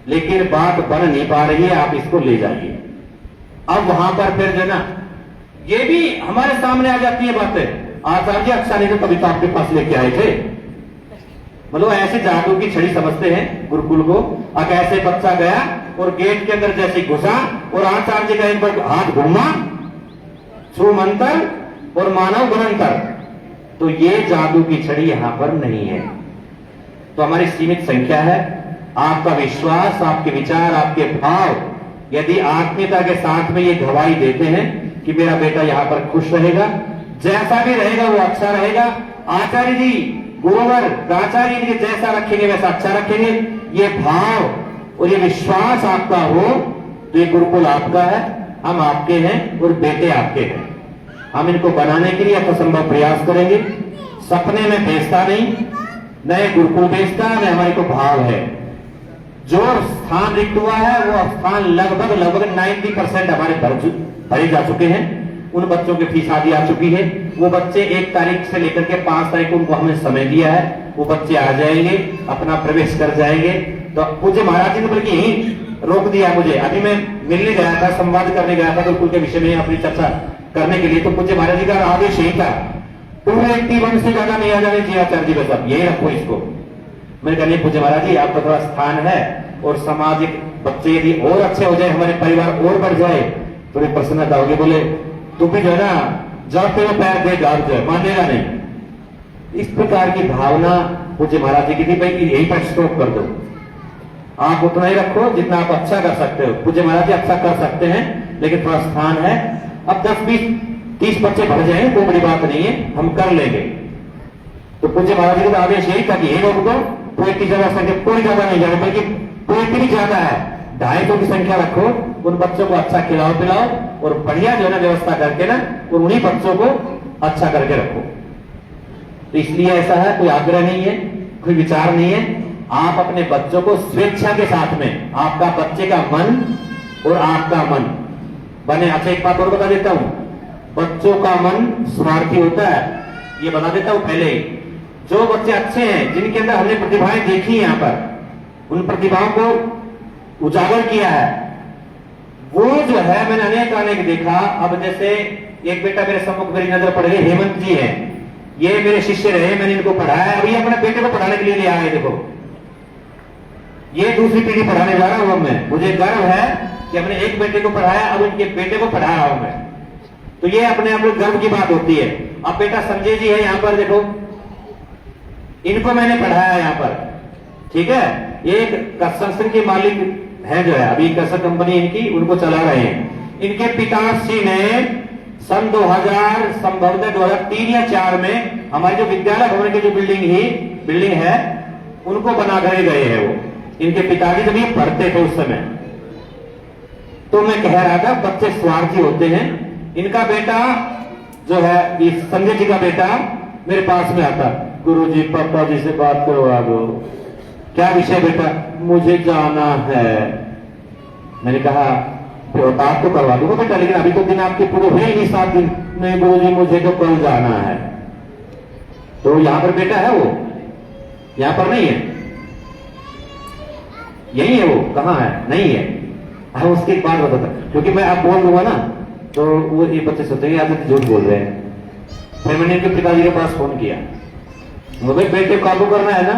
लेकिन बात बन नहीं पा रही है, आप इसको ले जाइए। अब वहां पर फिर जो ना ये भी हमारे सामने आ जाती है बातें। आचार्य अक्षानी तो कभी तो आपके पास लेके आए थे, मतलब ऐसे जादू की छड़ी समझते हैं गुरुकुल को। अब ऐसे बच्चा गया और गेट के अंदर जैसे घुसा और आचार्य का एक बार हाथ घूमा, छू मंत्र और मानव गुणंतर, तो ये जादू की छड़ी यहां पर नहीं है। तो हमारी सीमित संख्या है। आपका विश्वास, आपके विचार, आपके भाव यदि आत्मीयता के साथ में ये गवाही देते हैं कि मेरा बेटा यहां पर खुश रहेगा, जैसा भी रहेगा वो अच्छा रहेगा, आचार्य जी, गुरुवर, प्राचार्य जी जैसा रखेंगे वैसा अच्छा रखेंगे, ये भाव और ये विश्वास आपका हो तो ये गुरुकुल आपका है, हम आपके हैं और बेटे आपके हैं। हम इनको बनाने के लिए यथासंभव प्रयास करेंगे। सपने में भेजता नहीं, नए गुरुकुल भेजता है, हमारे को भाव है। जो स्थान रिक्त हुआ है वो स्थान लगभग 90% हमारे भरे जा चुके हैं। उन बच्चों की फीस आदि आ चुकी है। वो बच्चे 1 तारीख से लेकर के 5 तारीख को उनको हमने समय दिया है, वो बच्चे आ जाएंगे, अपना प्रवेश कर जाएंगे। तो पूज्य महाराज जी ने बल्कि यही रोक दिया मुझे। अभी मैं मिलने गया था, संवाद करने गया था गुरुकुल के विषय में अपनी चर्चा करने के लिए, तो पूज्य महाराज जी का आदेश यही था, पूरे 81 से ज्यादा नहीं आ जाने चाहिए आचार्य जी, बस अब यही रखो इसको। मैंने कहा नहीं पूज्य महाराज जी, आपका थोड़ा स्थान है और सामाजिक बच्चे यदि और अच्छे हो जाए, हमारे परिवार और बढ़ जाए, थोड़ी प्रसन्नता होगी। बोले तू भी जो है ना जाते हुए पैर दे डाल जाए, मानेगा नहीं। इस प्रकार की भावना पूज्य महाराज जी की थी, भाई यही पर स्टॉप कर दो, आप उतना ही रखो जितना आप अच्छा कर सकते हो। पूज्य महाराज जी अच्छा कर सकते हैं, लेकिन थोड़ा स्थान है। अब 10, 20, 30 बच्चे बढ़ जाए, कोई बड़ी बात नहीं है, हम कर लेंगे। तो पूज्य महाराज जी का आदेश यही था कि यही रोक दो, कोई की ज्यादा संख्या, कोई ज्यादा नहीं जाए, बल्कि कोई भी ज्यादा है, 250 की संख्या रखो। उन बच्चों को अच्छा खिलाओ पिलाओ और बढ़िया जो है ना व्यवस्था करके ना, और उन्हीं बच्चों को अच्छा करके रखो। तो इसलिए ऐसा है, कोई आग्रह नहीं है, कोई विचार नहीं है। आप अपने बच्चों को स्वेच्छा के साथ में, आपका बच्चे का मन और आपका मन बने। अच्छा एक बात और बता देता हूं, बच्चों का मन स्वार्थी होता है, ये बता देता हूं पहले ही। जो बच्चे अच्छे हैं, जिनके अंदर हमने प्रतिभाएं देखी यहां पर, उन प्रतिभाओं को उजागर किया है, वो जो है मैंने अनेक देखा। अब जैसे एक बेटा मेरे सम्मुख मेरी नजर पड़ गई, हेमंत जी है, ये मेरे शिष्य रहे, मैंने इनको पढ़ाया, अभी अपने बेटे को पढ़ाने के लिए ले आए। देखो ये दूसरी पीढ़ी पढ़ाने जा रहा हूं मैं, मुझे गर्व है कि हमने एक बेटे को पढ़ाया, अब इनके बेटे को पढ़ा रहा हूं मैं। तो ये अपने आप में गर्व की बात होती है। अब बेटा संजय जी है यहां पर, देखो इनको मैंने पढ़ाया यहां पर, ठीक है। एक कंस्ट्रक्शन के मालिक है जो है, अभी कंस्ट्रक्शन कंपनी इनकी, उनको चला रहे हैं। इनके पिताश्री ने सन 2000 संभवतः 2003 या 4 में हमारे जो विद्यालय भवन की जो बिल्डिंग है उनको बना कर गए हैं वो। इनके पिताजी जब ये पढ़ते थे उस समय, तो मैं कह रहा था बच्चे स्वार्थी होते हैं। इनका बेटा जो है, इस संजय जी का बेटा मेरे पास में आता, गुरुजी पापा जी से बात करवा दो। क्या विषय बेटा? मुझे जाना है। मैंने कहा बात तो करवा दूंगा बेटा, लेकिन अभी तो दिन आपके पूरे हुए ही 7 दिन। नहीं गुरुजी मुझे तो कल जाना है। तो यहां पर बेटा है वो, यहां पर नहीं है, यही है वो, कहां है? नहीं है। हाँ उसके बाद बताता, क्योंकि मैं आप बोल दूंगा ना तो वो ये बच्चे सोचेंगे आप तो झूठ बोल रहे हैं। फिर मैंने इनके पिताजी के पास फोन किया, वो भाई बेटे को काबू करना है ना,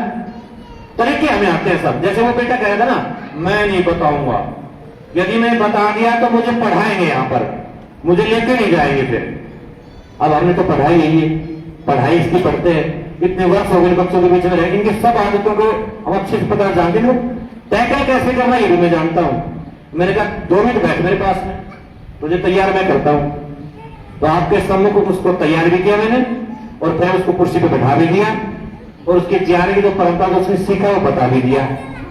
तरीके हमें आते हैं सब। जैसे वो बेटा कह रहा था ना, मैं नहीं बताऊंगा, यदि मैं बता दिया तो मुझे पढ़ाएंगे यहां पर, मुझे लेके नहीं जाएंगे फिर। अब हमने तो पढ़ाई यही है, पढ़ाई इसकी पढ़ते हैं, इतने वर्ष हो गए बच्चों के बीच में रहे, इनके सब आदतों को हम अच्छे से पता जानते हैं। टैकल कैसे करना ये भी मैं जानता हूं। मैंने कहा 2 मिनट बैठ मेरे पास में, तुझे तैयार मैं करता हूं। तो आपके सम्मुख उसको तैयार भी किया मैंने, और फिर उसको कुर्सी पे बैठा भी दिया, और उसके जाने की जो परंपरा को उसने सीखा वो बता भी दिया।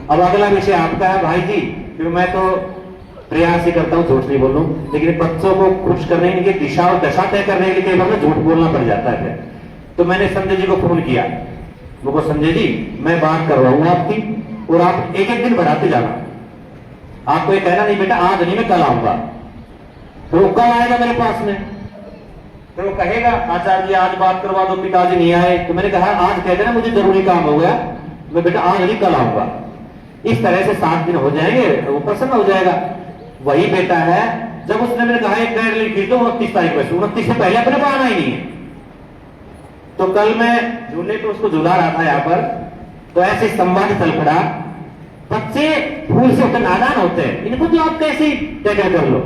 अब अगला विषय आपका है भाई जी, क्योंकि मैं तो प्रयास ही करता हूं झूठ नहीं बोलूं, लेकिन बच्चों को खुश करने की दिशा और दशा तय करने के लिए कई बार झूठ बोलना पड़ जाता है। तो मैंने संजय जी को फोन किया, वो संजय जी मैं बात करवाऊंगा आपकी, और आप एक दिन बढ़ाते जाना, आपको ये कहना नहीं बेटा आज नहीं मैं कल आऊंगा। तो वो कल आएगा मेरे पास में, फिर वो कहेगा आचार्य जी आज बात करवा दो, पिताजी नहीं आए। तो मैंने कहा आज कह देना मुझे जरूरी काम हो गया, मैं बेटा आज नहीं कल आऊंगा। इस तरह से 7 दिन हो जाएंगे तो वो प्रसन्न हो जाएगा। वही बेटा है जब उसने मैंने कहा एक गाइड लिखी तो 29 तारीख में, 29 से पहले अपने को आना ही नहीं है। तो कल मैं झूले पे उसको झुला रहा था यहाँ पर, तो ऐसे संवाद चल पड़ा। बच्चे फूल से होते नादान होते हैं, इनको तो आप कैसे टैकल कर लो।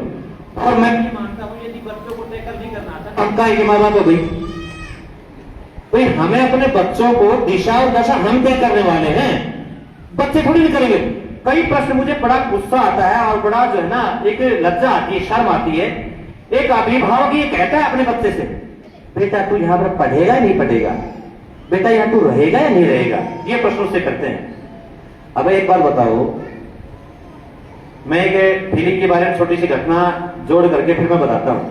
और मैं भी मानता हूं यदि बच्चों को टैकल नहीं करना आता पक्का है कि माँ बाप हो गई भाई, हमें अपने बच्चों को दिशा और दशा हम तय करने वाले हैं, बच्चे थोड़ी नहीं करेंगे। कई प्रश्न मुझे बड़ा गुस्सा आता है और बड़ा जो है ना एक लज्जा आती है, शर्म आती है। एक अभिभावक ये कहता है अपने बच्चे से, बेटा तू यहां पर पढ़ेगा या नहीं पढ़ेगा, बेटा यहां तू रहेगा या नहीं रहेगा, ये प्रश्न उससे करते हैं। अब एक बार बताओ, मैं एक फीलिंग के बारे में छोटी सी घटना जोड़ करके फिर मैं बताता हूं।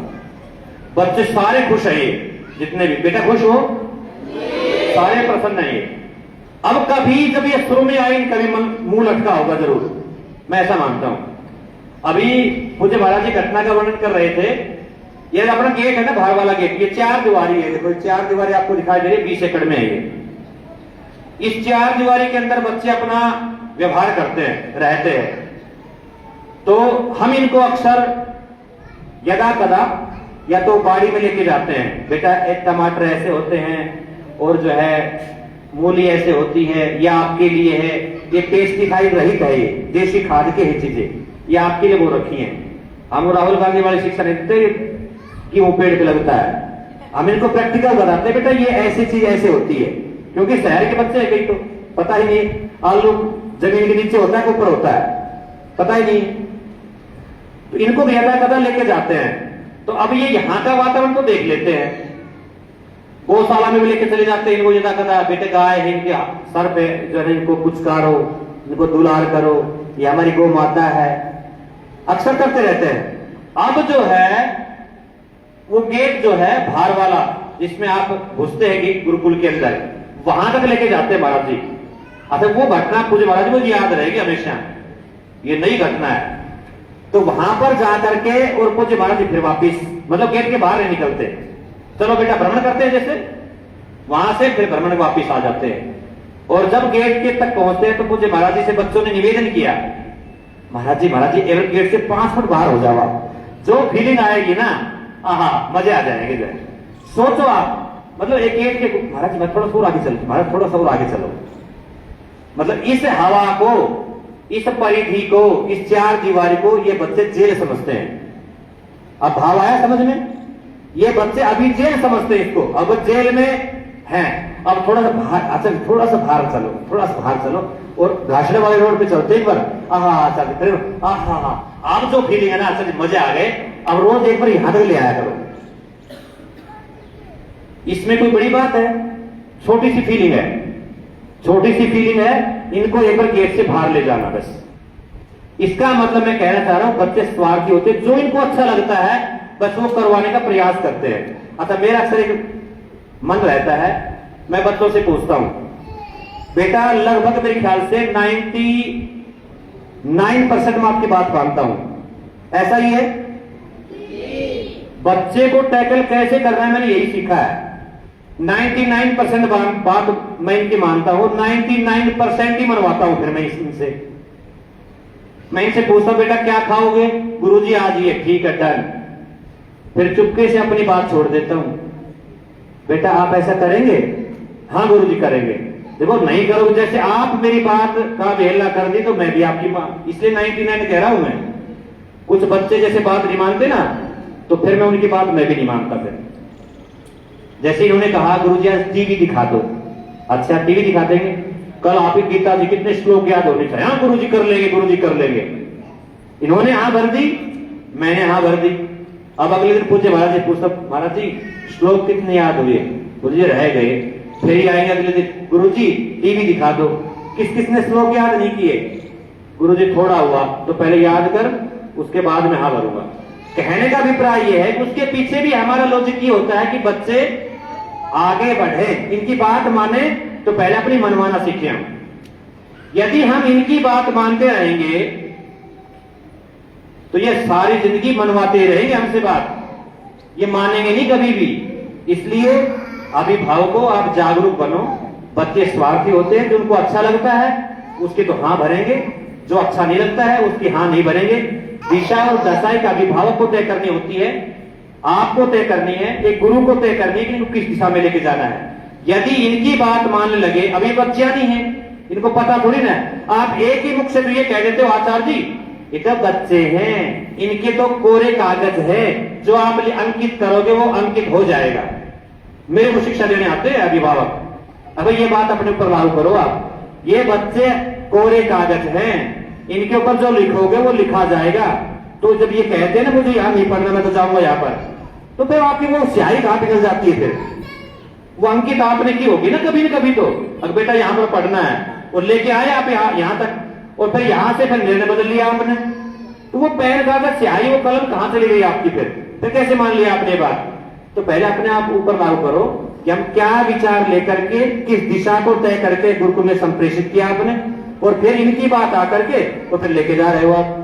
बच्चे सारे खुश है, ये जितने भी बेटा खुश हो, सारे प्रसन्न है। अब कभी जब ये शुरू में आए कभी मुंह लटका होगा जरूर, मैं ऐसा मानता हूं। अभी मुझे महाराज जी घटना का वर्णन कर रहे थे। ये अपना गेट है ना, बाहर वाला गेट, ये 4 दीवारी है। देखो 4 दीवारी आपको दिखाई दे रही है, 20 एकड़ में है ये। इस 4 दीवारी के अंदर बच्चे अपना व्यवहार करते हैं, रहते हैं। तो हम इनको अक्सर यदा कदा या तो बाड़ी में लेके जाते हैं, बेटा एक टमाटर ऐसे होते हैं और जो है मूली ऐसे होती है, या आपके लिए है, ये पेस्टिसाइड रहित है, ये देशी खाद के ही चीजें ये आपके लिए वो रखी हैं। हम राहुल गांधी वाली शिक्षा नहीं देते कि वो पेड़ पे लगता है, हम इनको प्रैक्टिकल बताते हैं, बेटा ये ऐसी चीज ऐसे होती है। क्योंकि शहर के बच्चे हैं, कहीं तो पता ही नहीं, आलू जमीन के नीचे होता है, ऊपर होता है, पता ही नहीं। तो इनको भी यदा कदा लेके जाते हैं। तो अब ये यहाँ का वातावरण तो देख लेते हैं, गौशाला में भी लेके चले जाते हैं इनको यदा कदा, बेटे गाय है इनके सर पे जो है इनको पुचकारो, इनको दुलार करो, ये हमारी गौ माता है, अक्सर करते रहते हैं। अब जो है वो गेट जो है बाहर वाला जिसमें आप घुसते हैं गुरुकुल के अंदर, वहां तक लेके जाते हैं महाराज जी। अच्छा वो घटना मुझे महाराज मुझे याद रहेगी हमेशा, ये नई घटना है। तो वहां पर जाकर के और पूज्य महाराज जी फिर वापिस मतलब गेट के बाहर नहीं निकलते, चलो बेटा भ्रमण करते हैं जैसे, वहां से फिर भ्रमण वापिस आ जाते हैं। और जब गेट के तक पहुंचते हैं तो मुझे महाराज जी से बच्चों ने निवेदन किया, महाराज जी एवं गेट से 5 फुट बाहर हो जाओ, जो फीलिंग आएगी ना आहा मजे आ जाएंगे। जो सोचो आप, मतलब एक गेट के महाराज जी मैं थोड़ा सा और आगे चलो, महाराज थोड़ा सा और आगे चलो, मतलब इस हवा को, इस परिधि को, इस 4 दीवारी को ये बच्चे जेल समझते हैं। अब भाव आया समझ में, ये बच्चे अभी जेल समझते हैं इसको, अब जेल में हैं। अब थोड़ा सा बाहर, अच्छा थोड़ा सा बाहर चलो, थोड़ा सा बाहर चलो, और घासड़े वाले रोड पे चलते एक बार, आहा चल फिर आहा, अब जो फीलिंग है ना, अच्छा मजे आ गए, अब रोज एक बार यहां तक ले आया करो। इसमें कोई बड़ी बात है, छोटी सी फीलिंग है, छोटी सी फीलिंग है, इनको एक बार गेट से बाहर ले जाना बस। इसका मतलब मैं कहना चाह रहा हूं बच्चे स्वार्थी होते, जो इनको अच्छा लगता है बस वो करवाने का प्रयास करते हैं। अच्छा मेरा अक्सर एक मन रहता है, मैं बच्चों से पूछता हूं, बेटा लगभग मेरे ख्याल से 99% मैं आपकी बात मानता हूं, ऐसा ही है? बच्चे को टैकल कैसे करना है मैंने यही सीखा है। 99% बात मैं इनकी मानता हूं, 99% ही मनवाता हूं। फिर मैं इनसे पूछता हूं, बेटा क्या खाओगे? गुरुजी आज ये, ठीक है डन। फिर चुपके से अपनी बात छोड़ देता हूं, बेटा आप ऐसा करेंगे? हाँ गुरुजी करेंगे। देखो नहीं करोगे, जैसे आप मेरी बात का अवहेलना कर दी तो मैं भी आपकी बात, इसलिए 99 कह रहा हूं मैं। कुछ बच्चे जैसे बात नहीं मानते ना, तो फिर मैं उनकी बात मैं भी नहीं मानता। फिर जैसे इन्होंने कहा गुरुजी आज टीवी दिखा दो, अच्छा टीवी दिखा देंगे, कल आप ही गीता जी कितने श्लोक याद होने चाहिए, हाँ गुरुजी कर लेंगे, गुरुजी कर लेंगे। इन्होंने हाँ भर दी, मैंने हाँ भर दी। अब अगले दिन पूछे महाराज जी, पूछता महाराज जी श्लोक कितने याद हुए? गुरुजी रह गए। फिर ही आएंगे अगले दिन, गुरुजी टीवी दिखा दो, किस किसने श्लोक याद नहीं किए? गुरुजी थोड़ा हुआ तो पहले याद कर, उसके बाद में हाँ भरूंगा। कहने का अभिप्राय यह है कि उसके पीछे भी हमारा लॉजिक ये होता है कि बच्चे आगे बढ़े, इनकी बात माने तो पहले अपनी मनमाना सीखे हम। यदि हम इनकी बात मानते रहेंगे तो ये सारी जिंदगी मनवाते रहेंगे हमसे बात, ये मानेंगे नहीं कभी भी। इसलिए अभिभावकों आप जागरूक बनो, बच्चे स्वार्थी होते हैं, जो उनको अच्छा लगता है उसके तो हाँ भरेंगे, जो अच्छा नहीं लगता है उसकी हाँ नहीं भरेंगे। दिशा और दशा एक अभिभावक को तय करनी होती है, आपको तय करनी है, एक गुरु को तय करनी है कि इनको किस दिशा में लेके जाना है। यदि इनकी बात मानने लगे, अभी बच्चियां नहीं है, इनको पता थोड़ी ना, आप एक ही मुख से तो ये कह देते हो आचार्य जी ये तो बच्चे हैं, इनके तो कोरे कागज है, जो आप अंकित करोगे वो अंकित हो जाएगा। मेरे को शिक्षा देने आते हैं अभिभावक, अब ये बात अपने ऊपर लागू करो आप, ये बच्चे कोरे कागज हैं, इनके ऊपर जो लिखोगे वो लिखा जाएगा। तो जब ये कहते हैं ना मुझे यहां नहीं पढ़ना, मैं तो जाऊंगा यहां पर, तो फिर आपकी वो स्याही कहां निकल जाती है, फिर वो अंकित आपने की होगी ना कभी न कभी। तो अब बेटा यहां पर पढ़ना है और लेके आए आप यहां तक, और फिर यहां से फिर निर्णय बदल लिया आपने, तो वो पेन कागज स्याही वो कलम कहां चली गई आपकी, फिर कैसे मान लिया आपने बात। तो पहले अपने आप ऊपर लागू करो कि हम क्या विचार लेकर के किस दिशा को तय करके गुरुकुल में संप्रेषित किया आपने, और फिर इनकी बात आकर के तो फिर लेके जा रहे हो आप।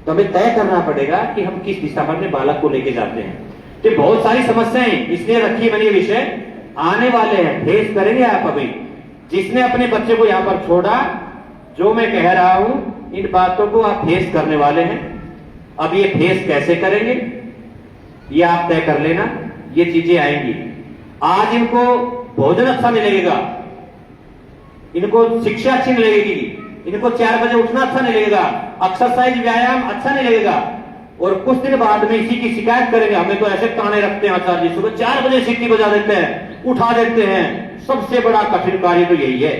तो हमें तय करना पड़ेगा कि हम किस दिशा में अपने बालक को लेके जाते हैं। तो बहुत सारी समस्याएं इसलिए रखी मैंने, ये विषय आने वाले हैं, फेस करेंगे आप। अभी जिसने अपने बच्चे को यहां पर छोड़ा, जो मैं कह रहा हूं इन बातों को आप फेस करने वाले हैं। अब ये फेस कैसे करेंगे ये आप तय कर लेना, ये चीजें आएंगी। आज इनको भोजन अच्छा नहीं लगेगा, इनको शिक्षा अच्छी नहीं लगेगी, इनको 4 बजे उठना अच्छा नहीं लगेगा, एक्सरसाइज व्यायाम अच्छा नहीं लगेगा, और कुछ दिन बाद में इसी की शिकायत करेंगे, हमें तो ऐसे ताने रखते हैं आचार्य जी, सुबह 4 बजे सीटी बजा देते हैं, उठा देते हैं। सबसे बड़ा कठिन कार्य तो यही है,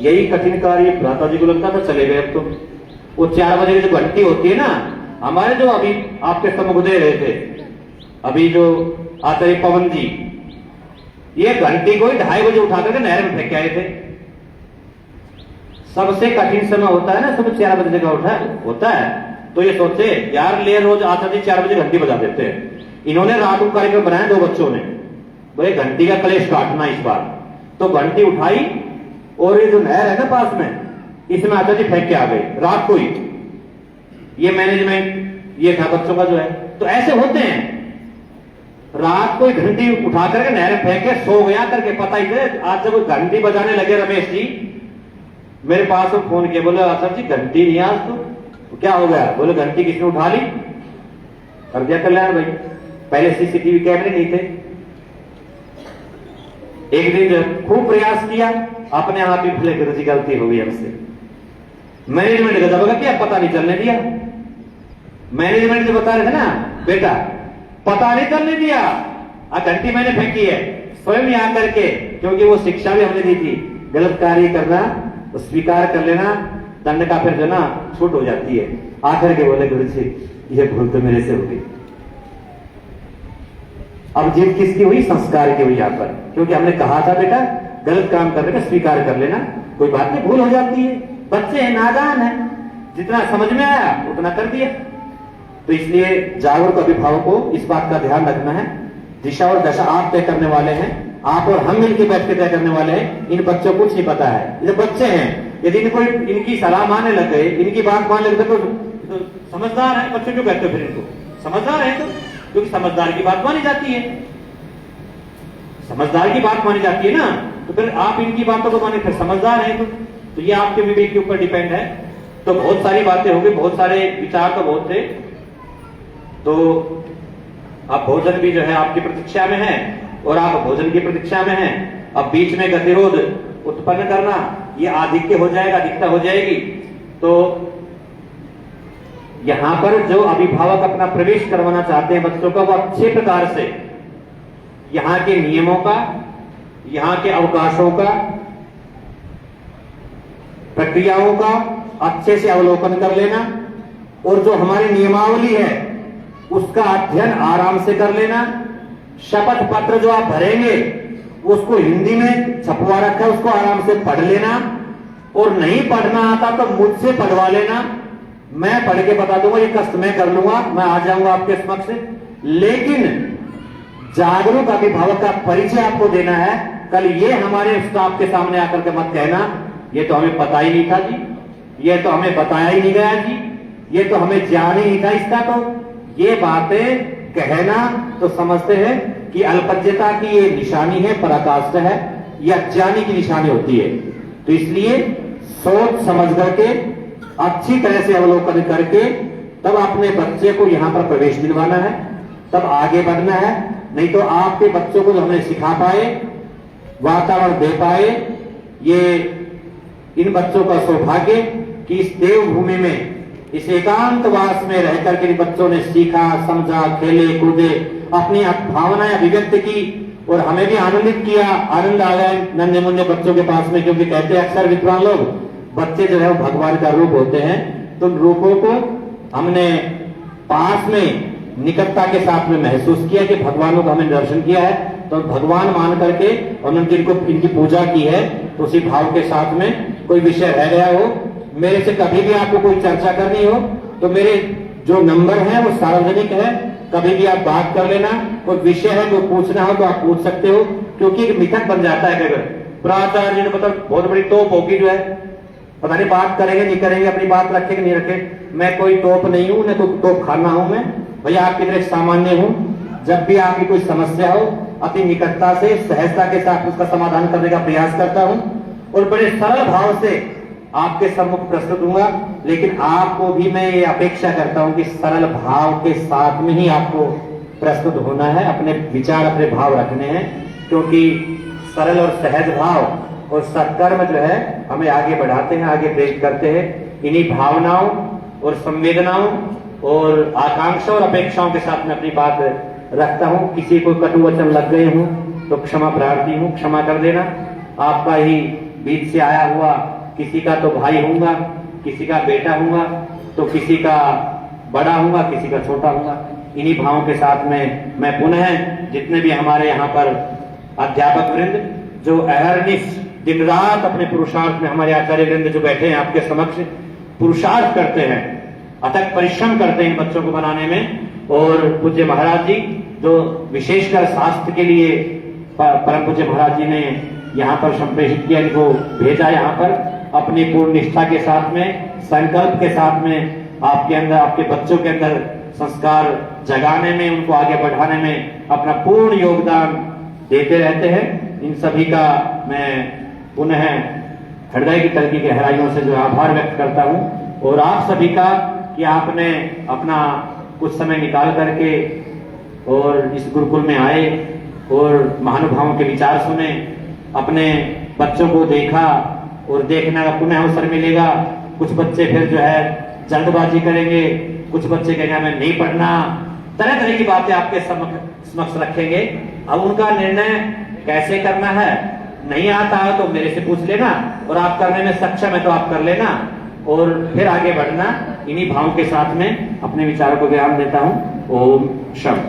यही कठिन कार्य भ्राता जी को लगता था चले गए। अब तो वो 4 बजे की जो घंटी होती है ना, हमारे जो अभी आपके सम्मुख दे रहे थे, अभी जो आचार्य पवन जी, ये घंटी को 2:30 बजे उठा करके नहर में फेंक के आए थे। सबसे कठिन समय होता है ना सुबह 4 बजे का उठा होता है, तो ये सोचे यार ले रोज आचार्य जी 4 बजे घंटी बजा देते हैं। इन्होंने रात को कार्यक्रम बनाया 2 बच्चों ने, बोले घंटी का कलेश काटना इस बार, तो घंटी उठाई और ये जो नहर है ना पास में, इसमें आचार्य जी फेंक के आ गए रात को ही। ये मैनेजमेंट ये था बच्चों का जो है, तो ऐसे होते हैं। रात को घंटी उठा करके नहर में फेंक के सो गया करके, पता ही थे। आज जब घंटी बजाने लगे रमेश जी मेरे पास में फोन किया, बोले आचार्य जी घंटी नहीं आज तो क्या हो गया, बोले घंटी किसने उठा ली, कर दिया कल्याण भाई, पहले सीसीटीवी कैमरे नहीं थे। एक दिन खूब प्रयास किया, अपने आप ही भूले गुरु जी गलती हो गई हमसे। मैनेजमेंट का जब क्या पता नहीं चलने दिया, मैनेजमेंट जो बता रहे थे ना बेटा पता नहीं चलने दिया, घंटी मैंने फेंकी है स्वयं यहाँ करके, क्योंकि वो शिक्षा भी हमने दी थी, गलत कार्य करना तो स्वीकार कर लेना, दंड का फिर जो ना छूट हो जाती है। आकर के बोले गुरु जी ये भूल तो मेरे से हो गई। अब जीत किसकी हुई, संस्कार की हुई यहाँ पर, क्योंकि हमने कहा था बेटा गलत काम करने का स्वीकार कर लेना, कोई बात नहीं, भूल हो जाती है, बच्चे हैं नादान है, जितना समझ में आया उतना कर दिया। तो इसलिए जागरूक अभिभावक को इस बात का ध्यान रखना है, दिशा और दशा आप तय करने वाले हैं, आप और हम मिलकर बैठ के तय करने वाले हैं। इन बच्चों को कुछ नहीं पता है, ये बच्चे हैं, यदि इनको इनकी सलाह मानने लग गए, इनकी बात मानने लग गए तो समझदार है बच्चे, क्यों कहते हो फिर इनको समझदार है, तो क्योंकि समझदार की बात मानी जाती है, समझदार की बात मानी जाती है ना, तो फिर आप इनकी बातों को माने फिर समझदार है। तो ये आपके विवेक के ऊपर डिपेंड है। तो बहुत सारी बातें होगी, बहुत सारे विचार तो बहुत थे। तो अब भोजन भी जो है आपकी प्रतीक्षा में है, और आप भोजन की प्रतीक्षा में हैं। अब बीच में गतिरोध उत्पन्न करना, ये आधिक्य हो जाएगा, अधिकता हो जाएगी। तो यहां पर जो अभिभावक अपना प्रवेश करवाना चाहते हैं बच्चों का, वो अच्छे प्रकार से यहां के नियमों का, यहां के अवकाशों का, प्रक्रियाओं का अच्छे से अवलोकन कर लेना, और जो हमारी नियमावली है उसका अध्ययन आराम से कर लेना। शपथ पत्र जो आप भरेंगे उसको हिंदी में छपवा रखा है, उसको आराम से पढ़ लेना, और नहीं पढ़ना आता तो मुझसे पढ़वा लेना, मैं पढ़ के बता दूंगा, ये कष्ट मैं कर लूंगा, मैं आ जाऊंगा आपके समक्ष। लेकिन जागरूक अभिभावक का परिचय आपको देना है। कल ये हमारे स्टाफ के सामने आकर के मत कहना ये तो हमें पता ही नहीं था जी, ये तो हमें बताया ही नहीं गया जी, ये तो हमें ज्ञान ही नहीं था इसका। तो ये बातें कहना तो समझते हैं कि अल्पज्ञता की ये निशानी है, पराकाष्ठा है, यह अज्ञानी की निशानी होती है। तो इसलिए सोच समझ करके अच्छी तरह से अवलोकन करके तब अपने बच्चे को यहां पर प्रवेश दिलवाना है, तब आगे बढ़ना है। नहीं तो आपके बच्चों को जो हमें सिखा पाए, वातावरण दे पाए, ये इन बच्चों का सौभाग्य कि इस देवभूमि में, इस एकांतवास में रह करके बच्चों ने सीखा, समझा, खेले कूदे, अपनी भावनाएं अभिव्यक्त की और हमें भी आनंदित किया। आनंद आ गया नन्हे मुन्ने बच्चों के पास में, क्योंकि कहते हैं अक्सर विद्वान लोग, बच्चे जो है वो भगवान का रूप होते हैं। तो रूपों को हमने पास में निकटता के साथ में महसूस किया कि भगवानों को हमने दर्शन किया है, तो भगवान मान करके हमने इनकी पूजा की है। तो उसी भाव के साथ में कोई विषय रह गया हो, मेरे से कभी भी आपको कोई चर्चा करनी हो तो मेरे जो नंबर है वो सार्वजनिक है, कभी भी आप बात कर लेना। कोई विषय है जो पूछना हो तो आप पूछ सकते हो, क्योंकि एक मिथक बन जाता है अगर प्राचार्य ने मतलब बहुत बड़ी तोप होगी जो है, पता नहीं बात करेंगे नहीं करेंगे, अपनी बात रखेंगे नहीं रखें। मैं कोई तोप नहीं हूं, न कोई तोप खाना हूं मैं, भैया आपकी तरह सामान्य हूं। जब भी आपकी कोई समस्या हो अति निकटता से, सहजता के साथ उसका समाधान करने का प्रयास करता हूं और बड़े सरल भाव से आपके सम्मुख प्रस्तुत दूंगा। लेकिन आपको भी मैं ये अपेक्षा करता हूं कि सरल भाव के साथ में ही आपको प्रस्तुत होना है, अपने विचार, अपने भाव रखने हैं, क्योंकि सरल और सहज भाव और सत्कर्म जो है हमें आगे बढ़ाते हैं, आगे प्रेरित करते हैं। इन्हीं भावनाओं और संवेदनाओं और आकांक्षा और अपेक्षाओं के साथ में अपनी बात रखता हूं। किसी को कटु वचन लग गए हूं तो क्षमा प्रार्थी हूं, क्षमा कर देना। आपका ही बीच से आया हुआ, किसी का तो भाई हूंगा, किसी का बेटा हूंगा, तो किसी का बड़ा हूंगा, किसी का छोटा हूंगा। इन्हीं भावों के साथ में मैं पुनः जितने भी हमारे यहाँ पर अध्यापक वृंद जो अहरनिश दिन रात अपने पुरुषार्थ में, हमारे आचार्य वृंद जो बैठे हैं आपके समक्ष पुरुषार्थ करते हैं, अथक परिश्रम करते हैं इन बच्चों को बनाने में, और पूज्य महाराज जी जो विशेषकर शास्त्र के लिए परम पूज्य महाराज जी ने यहाँ पर संप्रेषित किया, इनको भेजा यहाँ पर अपनी पूर्ण निष्ठा के साथ में, संकल्प के साथ में आपके अंदर, आपके बच्चों के अंदर संस्कार जगाने में, उनको आगे बढ़ाने में अपना पूर्ण योगदान देते रहते हैं। इन सभी का मैं पुनः हृदय की तलकी गहराइयों से जो आभार व्यक्त करता हूं, और आप सभी का कि आपने अपना कुछ समय निकाल करके और इस गुरुकुल में आए और महानुभावों के विचार सुने, अपने बच्चों को देखा और देखने का पुनः अवसर मिलेगा। कुछ बच्चे फिर जो है जल्दबाजी करेंगे, कुछ बच्चे कहेंगे हमें नहीं पढ़ना, तरह तरह की बातें आपके समक्ष रखेंगे। अब उनका निर्णय कैसे करना है, नहीं आता है तो मेरे से पूछ लेना, और आप करने में सक्षम है तो आप कर लेना और फिर आगे बढ़ना। इन्हीं भावों के साथ में अपने विचारों को विराम देता हूं। ओम शम।